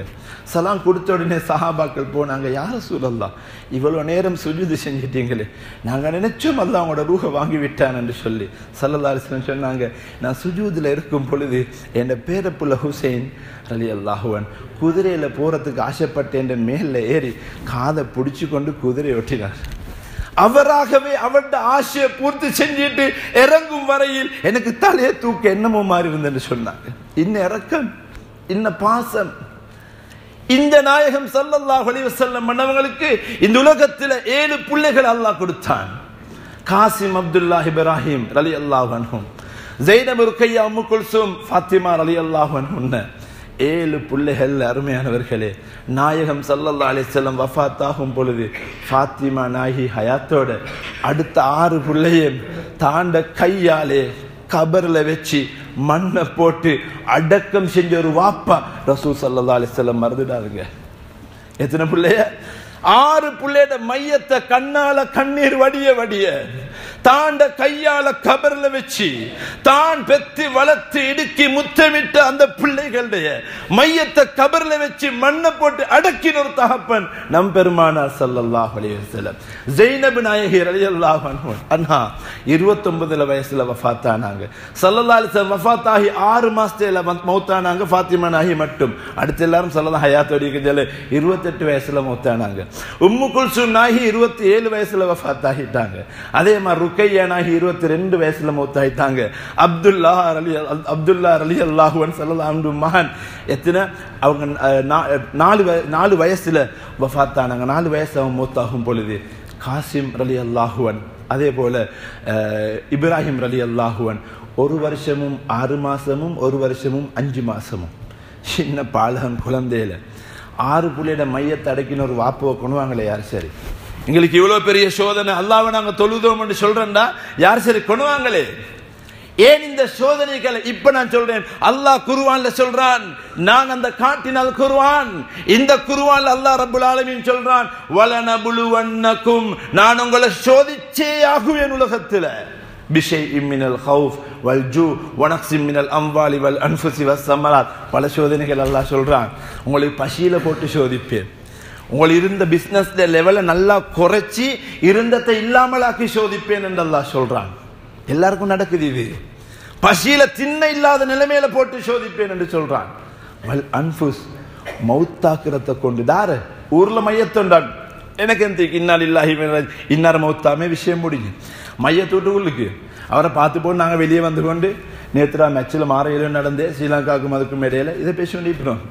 சலாம் கொடுத்த உடனே சஹாபாக்கள் போனாங்க, யார் ரசூலல்லாஹ் இவ்வளவு நேரம் சுஜூது செஞ்சிட்டீங்களே, நாங்க நினைச்சோம் அல்லாஹ் அவங்களோட ரூஹை வாங்கி விட்டான் என்று சொல்லி ஸல்லல்லாஹு அலைஹி வஸல்லம் சொன்னாங்க, நான் சுஜூதுல இருக்கும் பொழுது என் பேரப்புள்ள ஹுசைன் ரலியல்லாஹு அன்ஹு குதிரையில போறதுக்கு ஆசைப்பட்டேன், மேல ஏறி காதை பிடிச்சு கொண்டு குதிரை ஓட்டினார். அவராகவே அவருடைய ஆசையை பூர்த்தி செஞ்சிட்டு இறங்கும் வரையில் எனக்கு தலையை தூக்க என்னமோ மாறி இருந்தேன்னு சொன்னாங்க. இன்ன இறக்கம், இன்ன பாசம். இந்த நாயகம் ஸல்லல்லாஹு அலைஹி வஸல்லம் மன்னவங்களுக்கு இந்த உலகத்தில் 7 பிள்ளைகள் அல்லாஹ் கொடுத்தான். காசிம், அப்துல்லாஹ், இப்ராஹிம் ரலியல்லாஹு அன்ஹும், ஸைனப், ருக்கையா, உம்மு குல்சூம், ஃபாத்திமா ரலியல்லாஹு அன்ஹுன்ன 7 பிள்ளைகள். அருமையானவர்களே, நாயகம் ஸல்லல்லாஹு அலைஹி வஸல்லம் வஃபாத் ஆகும் பொழுது ஃபாத்திமா நாயகி ஹயாத்தோட அடுத்த 6 பிள்ளையும் தாண்ட கையாலே கபர்ல வச்சு மண்ணை போட்டு அடக்கம் செஞ்ச ஒரு வாப்பா ரசூல் ஸல்லல்லாஹு அலைஹி வஸல்லம் மறந்துடாருங்க. எத்தனை பிள்ளைய? 6 பிள்ளையோட மையத்தை கண்ணால கண்ணீர் வடிய வடிய தாண்ட கையால கபர்ல வச்சு தான் பெத்து வளர்த்து இடுக்கி முத்தமிட்ட அந்த பிள்ளைகளுடைய மையத்தை கபர்ல வச்சு மண்ணை போட்டு அடக்கின ஒரு தகப்பன் நம் பெருமானார் ஸல்லல்லாஹு அலைஹி வஸல்லம். ஸைனப் நாயகி ரலியல்லாஹு அன்ஹா 29 வயசுல வஃபாத் ஆனாங்க. ஸல்லல்லாஹு அலைஹி வஸல்லம் வஃபாத் ஆகி 6 மாசத்துல மௌத்தானாங்க. ஃபாத்திமா நாயகி மட்டும், அடுத்து எல்லாரும் ஸல்லல்லாஹு ஹயாத்தோட இருக்கல 28 வயசுல மௌத்தானாங்க. உம்மு குல்சூம் நாயகி 27 வயசுல வஃபாத் ஆகிட்டாங்க. அதே மாதிரி ருக்கையா நாயகி 22 வயசுல மௌத்தாயிட்டாங்க. அப்துல்லா ரலியல்லாஹு அன்ஹு ஸல்லல்லாஹு அன்ஹு மகன் எத்தனை அவங்க 4 வயசுல வஃபாத் ஆனாங்க. 4 வயசு அவங்க மௌத்தாகும் பொழுது காசிம் ரலியல்லாஹு அன்ஹு, அதே போல இப்ராஹிம் ரலியல்லாஹு அன்ஹு 1 வருஷமும் 6 மாசமும் 1 வருஷமும் 5 மாசமும் சின்ன பாலகன் குழந்தையில 6 புள்ளையோட மையத்தை அடக்கின ஒரு வாப்புவை கொண்டுவாங்களே யார் சரி? எங்களுக்கு இவ்வளவு பெரிய சோதனை, அல்லாஹ்வை நாங்க தொழுதோம் என்று சொல்றேன்டா யார் சரி கொண்டுவாங்களே? ஏன் இந்த சோதனைகளை இப்ப நான் சொல்றேன்? அல்லாஹ் குர்ஆன்ல சொல்றான், நான் அந்த காட்டினால் குர்ஆன், இந்த குர்ஆன்ல அல்லாஹ் ரப்பல் ஆலமீன் சொல்றான், வலனபுலுவன்னகும், நான் உங்களை சோதிச்சே ஆகுவேன் உலகத்துல பிஷைஇம் மினல் கௌஃப் வல் ஜூ வனக்ஸிம் மினல் அம்வாலி வல் அன்ஃபுஸி வஸ்ஸமராத். பல சோதனைகள் அல்லாஹ் சொல்றான். உங்களுக்கு பசியில போட்டு சோதிப்பேன், உங்களுக்கு இருந்த பிசினஸ் லெவலை நல்லா குறைச்சி இருந்ததை இல்லாமலாக்கி சோதிப்பேன் என்று அல்லாஹ் சொல்றான். எல்லாருக்கும் நடக்குது இது. பசியில திண்ண இல்லாத நிலைமையில போட்டு சோதிப்பேன் என்று சொல்றான். வல் அன்ஃபுஸ், மௌத்தாக்குறத கொண்டு தார ஊர்ல மையத்தொண்டான் எனக்கு எந்த இன்னால் இல்லாஹி இன்னார மௌத்தாமே விஷயம் முடிஞ்சு மையத்தூட்டுக்குள்ளுக்கு அவரை பார்த்து போட்டு நாங்கள் வெளியே வந்து கொண்டு நேத்ரா மேட்சில் மாறையிலும் நடந்தே ஸ்ரீலங்காவுக்கும் அதுக்கும் இடையில இதை பேச வேண்டியிருக்கிறோம்.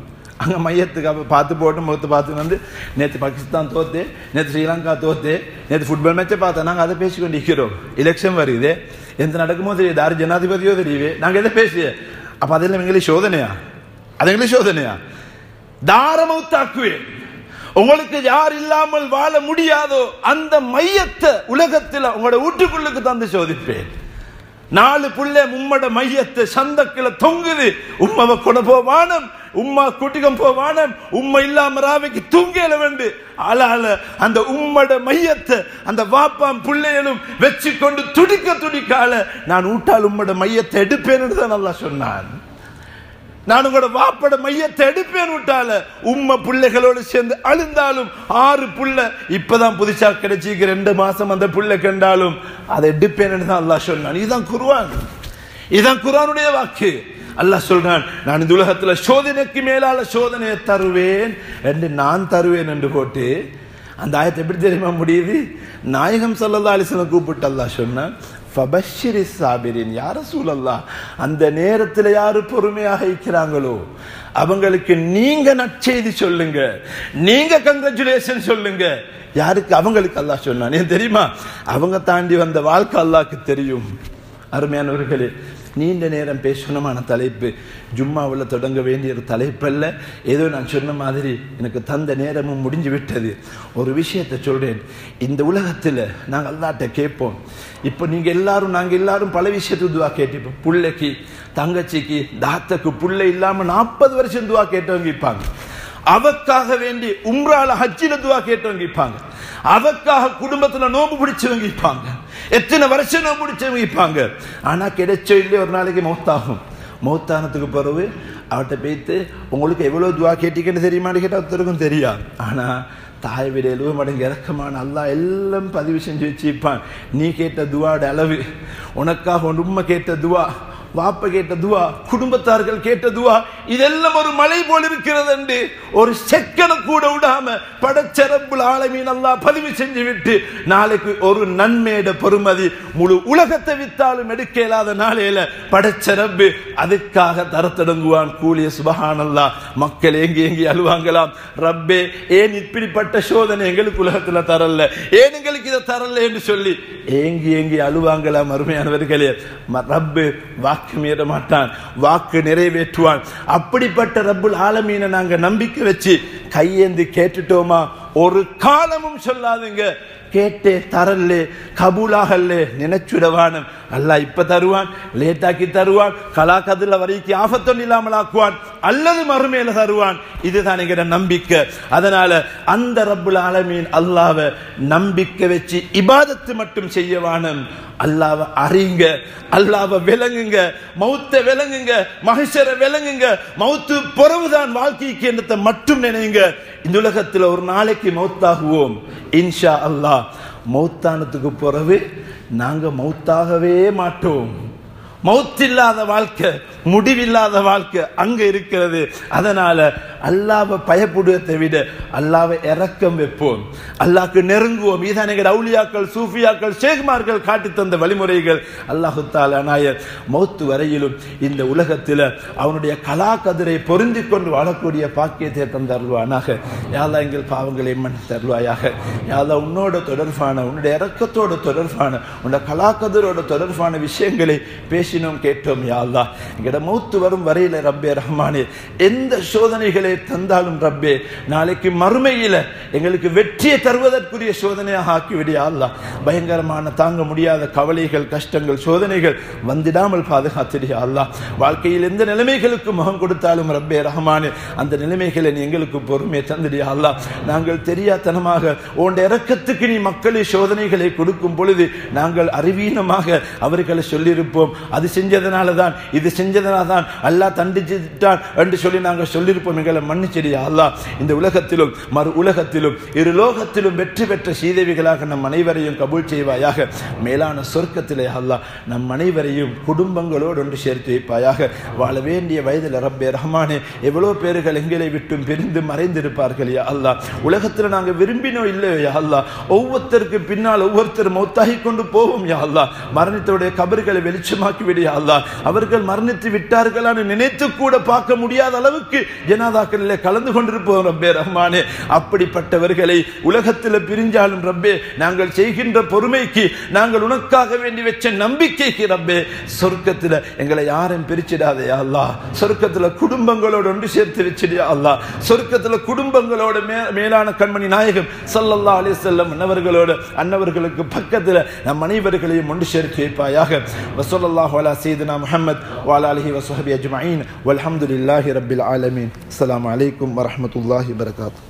அங்கே மையத்துக்கு பார்த்து போட்டு முகத்தை பார்த்து வந்து நேற்று பாகிஸ்தான் தோத்து, நேற்று ஸ்ரீலங்கா தோத்து, நேற்று ஃபுட்பால் மேட்சை பார்த்தா நாங்கள் அதை பேசி கொண்டிருக்கிறோம். எலெக்ஷன் வருது, எந்த நடக்குமோ தெரியுது, யார் ஜனாதிபதியோ தெரியுது, நாங்கள் எதை பேசிய? அப்போ அதெல்லாம் எங்களுக்கு சோதனையா? அது எங்களுக்கு சோதனையா? தாரமௌத்தாக்குவேன். உங்களுக்கு யார் இல்லாமல் வாழ முடியாதோ அந்த மையத்தை உலகத்தில் உங்களோட வீட்டுக்குள்ளுக்கு தந்து சோதிப்பேன். 4 புள்ள உம்மட மையத்தை சந்தக்கில தொங்குது. உம்மாவை கொண்டு போவானம், உம்மா குட்டிகம் போவானம், உம்மா இல்லாம ராவைக்கு தூங்கல வேண்டு ஆளால அந்த உம்மட மையத்தை அந்த வாப்பாம் பிள்ளைகளும் வச்சு கொண்டு துடிக்கால நான் ஊட்டால் உம்மட மையத்தை எடுப்பேன்னு தான் நல்லா சொன்னான். நான் உங்களோட வாப்பட மையத்தை எடுப்பேன் விட்டால உம்ம பிள்ளைகளோடு சேர்ந்து அழுந்தாலும் 6 புள்ள இப்பதான் புதுசா கிடைச்சிக்க 2 மாசம் அந்த புள்ள கண்டாலும் அதை எடுப்பேன் தான் அல்லாஹ் சொன்னான். இதுதான் குர்ஆன், இதுதான் குர்ஆனுடைய வாக்கு. அல்லாஹ் சொல்றான், நான் இந்த உலகத்துல சோதனைக்கு மேலால சோதனையை தருவேன் என்று நான் தருவேன் என்று போட்டு அந்த ஆயத்தை எப்படி தெரியுமா முடியுது? நாயகம் ஸல்லல்லாஹு அலைஹி வஸல்லம் கூப்பிட்டு அல்லாஹ் சொன்னான், ஃபபஷ்ஷிரி ஸாபிரின். யா ரசூலல்லாஹ், அந்த நேரத்தில் யாரு பொறுமையாக இருக்கிறாங்களோ அவங்களுக்கு நீங்க நற்செய்தி சொல்லுங்க, நீங்க கங்க்ராச்சுலேஷன் சொல்லுங்க. யாருக்கு? அவங்களுக்கு அல்லாஹ் சொன்னான். ஏன் தெரியுமா? அவங்க தாண்டி வந்த வாழ்க்கை அல்லாஹ்க்கு தெரியும். அருமையானவர்களே, நீண்ட நேரம் பேசணுமான தலைப்பு, ஜும்மாவில் தொடங்க வேண்டிய ஒரு தலைப்பல்ல. ஏதோ நான் சொன்ன மாதிரி எனக்கு தந்த நேரமும் முடிஞ்சு விட்டது. ஒரு விஷயத்தை சொல்றேன். இந்த உலகத்தில் நாங்கள் அல்லாஹ்ட்ட கேட்போம். இப்போ நாங்கள் எல்லாரும் பல விஷயத்துக்கு துவா கேட்டிப்போம். பிள்ளைக்கு, தங்கச்சிக்கு, தாத்தக்கு புள்ளை இல்லாமல் 40 வருஷம் துவா கேட்டவங்க இருப்பாங்க. அவக்காக வேண்டி உம்ரால ஹஜ்ஜில துவா கேட்டவங்க இருப்பாங்க. அவக்காக குடும்பத்துல நோம்பு பிடிச்சவங்க இருப்பாங்க. எத்தனை வருஷம் நோம்பு பிடிச்சவங்க இருப்பாங்க. ஆனா கிடைச்சோ இல்லையோ ஒரு நாளைக்கு மௌத்தாகும். மௌத்தானத்துக்கு பிறகு அவர்கிட்ட போய்த்து உங்களுக்கு எவ்வளவு துவா கேட்டீங்கன்னு தெரியுமான்னு கேட்டால் ஒருத்தருக்கும் தெரியாது. ஆனா தாய் விட 70 மடங்கு இறக்கமான அல்லாஹ் எல்லாம் பதிவு செஞ்சு வச்சுப்பான். நீ கேட்ட துவாட அளவு, உனக்காக உன் உம்மை கேட்ட துவா, வாப்ப கேட்ட துவா, குடும்பத்தார்கள் கேட்ட துவா, இதெல்லாம் ஒரு மலை போல் இருக்கிறது என்று ஒரு செக்கன கூட விடாம படைச்ச ரப்புல் ஆலமீன் அல்லாஹ் பதிவு செஞ்சு விட்டு நாளைக்கு ஒரு நன்மையோட பெருமதி முழு உலகத்தை வித்தாலும் எடுக்க இயலாத நாளையில படைச்ச ரப்பு அதுக்காக தரத்தொடங்குவான் கூலிய. சுபஹானல்லாஹ். மக்கள் ஏங்கி அழுவாங்களாம், ரப்பே ஏன் இப்படிப்பட்ட சோதனை எங்களுக்கு உலகத்துல தரல, ஏன் எங்களுக்கு இதை தரல என்று சொல்லி ஏங்கி அழுவாங்களாம். அருமையானவர்களே, ரப்பு வாக்கு மீற மாட்டான், வாக்கு நிறைவேற்றுவான். அப்படிப்பட்ட ரப்புல் ஆலமீனை நாங்க நம்பிக்கை வச்சு கையேந்தி கேட்டுட்டோமா, ஒரு காலமும் சொல்லாதுங்க கேட்டே தரல்லே, கபூலாகல்லே நினைச்சுடவானும். அல்லாஹ் இப்ப தருவான், லேட்டாக்கி தருவான், கலாக்கதுல வரைக்கும் ஆபத்தொன்னு இல்லாமல் ஆக்குவான், அல்லது மறுமையில தருவான். இதுதான் எங்கிற நம்பிக்கை. அதனால அந்த ரப்புல் ஆலமீன் அல்லாஹ்வை நம்பிக்கை வச்சு இபாதத்து மட்டும் செய்யவானும். அல்லாஹ்வை அறியுங்க, அல்லாஹ்வை விளங்குங்க, மௌத்தை விளங்குங்க, மஹ்ஷரை விளங்குங்க. மௌத்து பொறவுதான் வாழ்க்கைக்கு என்றதை மட்டும் நினைங்க. இந்த உலகத்தில் ஒரு நாளைக்கு மௌத்தாகுவோம் இன்ஷா அல்லாஹ். மௌத்தானத்துக்கு பிறகு நாங்க மௌத்தாகவே மாட்டோம். மௌத்தில்லாத வாழ்க்கை, முடிவில்லாத வாழ்க்கை அங்க இருக்கிறது. அதனால அல்லாஹ்வை பயப்படுவதை விட அல்லாஹ்வை இரக்கம் வைப்போம், அல்லாஹ்க்கு நெருங்குவோம். இதான் எங்கள் அவுலியாக்கள், சூஃபியாக்கள், ஷேக்மார்கள் காட்டி தந்த வழிமுறைகள். அல்லாஹு தஆலா நாயர் மௌத்து வரையிலும் இந்த உலகத்தில் அவனுடைய கலாக்கதிரை பொருந்தி கொண்டு வாழக்கூடிய பாக்கியத்தை தந்தருவானாக. யா அல்லாஹ் எங்கள் பாவங்களை மன்னித்து தருவாயாக. யா அல்லாஹ் உன்னோட தொடர்பான, உன்னுடைய இரக்கத்தோட தொடர்பான, உன்னுடைய கலாக்கதிரோட தொடர்பான விஷயங்களை பேசினோம், கேட்டோம். யா அல்லாஹ் எங்கட மௌத்து வரும் வரையில ரப்பே ரஹ்மானே, எந்த சோதனைகளை தந்தாலும் ரப்பே நாளைக்கு மறுமையில எங்களுக்கு வெற்றியை தருவதற்குரிய சோதனையாக ஆக்கிவிடியா அல்லாஹ். பயங்கரமான தாங்க முடியாத கவலைகள், கஷ்டங்கள், சோதனைகள் வந்திடாமல் பாதுகாத்திடியா அல்லாஹ். வாழ்க்கையில் எந்த நிலைமைகளுக்கு முகம் கொடுத்தாலும் ரப்பே ரஹ்மானே அந்த நிலைமைகளை நீ எங்களுக்கு பொறுமையை தந்திடியா அல்லாஹ். நாங்கள் தெரியாதனமாக உன் இரக்கத்துக்கு நீ மக்களை சோதனைகளை கொடுக்கும் பொழுது நாங்கள் அறிவீனமாக அவர்களை சொல்லியிருப்போம், அது செஞ்சதனால தான், இது செஞ்சதனால தான் அல்லாஹ் தண்டிச்சுட்டான் என்று சொல்லி நாங்கள் சொல்லியிருப்போம். எங்களை மன்னிச்சடியா அல்லாஹ். இந்த உலகத்திலும் மறு உலகத்திலும் இரு லோகத்திலும் வெற்றி பெற்ற சீதேவிகளாக நம் அனைவரையும் கபூல் செய்வாயாக. மேலான சொர்க்கத்திலே அல்லாஹ் நம் அனைவரையும் குடும்பங்களோடு ஒன்று சேர்த்து வைப்பாயாக. வாழ வேண்டிய வயதில் ரப்பே ரஹ்மானே எவ்வளோ பேர்கள் எங்களை விட்டும் பிரிந்து மறைந்திருப்பார்கள் யா அல்லாஹ். உலகத்தில் நாங்கள் விரும்பினோ இல்லையோ யா அல்லாஹ், ஒவ்வொருத்தருக்கு பின்னால் ஒவ்வொருத்தர் மௌத்தாகி கொண்டு போவோம் யா அல்லாஹ். மரணித்தோடைய கபர்களை வெளிச்சமாக்கி விடு யா அல்லாஹ். அவர்கள் மரணித்து விட்டார்களான்னு நினைத்து கூட பார்க்க முடியாத அளவுக்கு ஜனாதாக்களிலே கலந்து கொண்டிருப்போம் ரப்பே ரஹ்மானே. அப்படிப்பட்டவர்களை உலகத்தில் பிரிஞ்சாலும் ரப்பே நாங்கள் செய்கின்ற பொறுமைக்கு, நாங்கள் உனக்காக வேண்டி வச்ச நம்பிக்கைக்கு ரப்பே சொர்க்கத்தில் எங்களை யாரும் பிரிச்சிடாதே யா அல்லாஹ். சொர்க்கத்தில் குடும்பங்களோடு ஒன்று சேர்த்து வச்சிடியா அல்லாஹ். சொர்க்கத்தில் குடும்பங்களோட மேலான கண்மணி நாயகம் ஸல்லல்லாஹு அலைஹி வஸல்லம் அன்னவர்களுக்கு பக்கத்தில் நம் அனைவர்களையும் ஒன்று சேர்த்து வைப்பாயாக. வஸல்லல்லாஹு அலா சய்யிதினா முஹம்மத் வ அலா ஆலிஹி வ ஸஹ்பிஹி அஜ்மஈன் வல்ஹம்துலில்லாஹி ரப்பில் ஆலமீன். அஸ்ஸலாமு அலைக்கும் வரஹ்மத்துல்லாஹி வபரகாத்துஹு.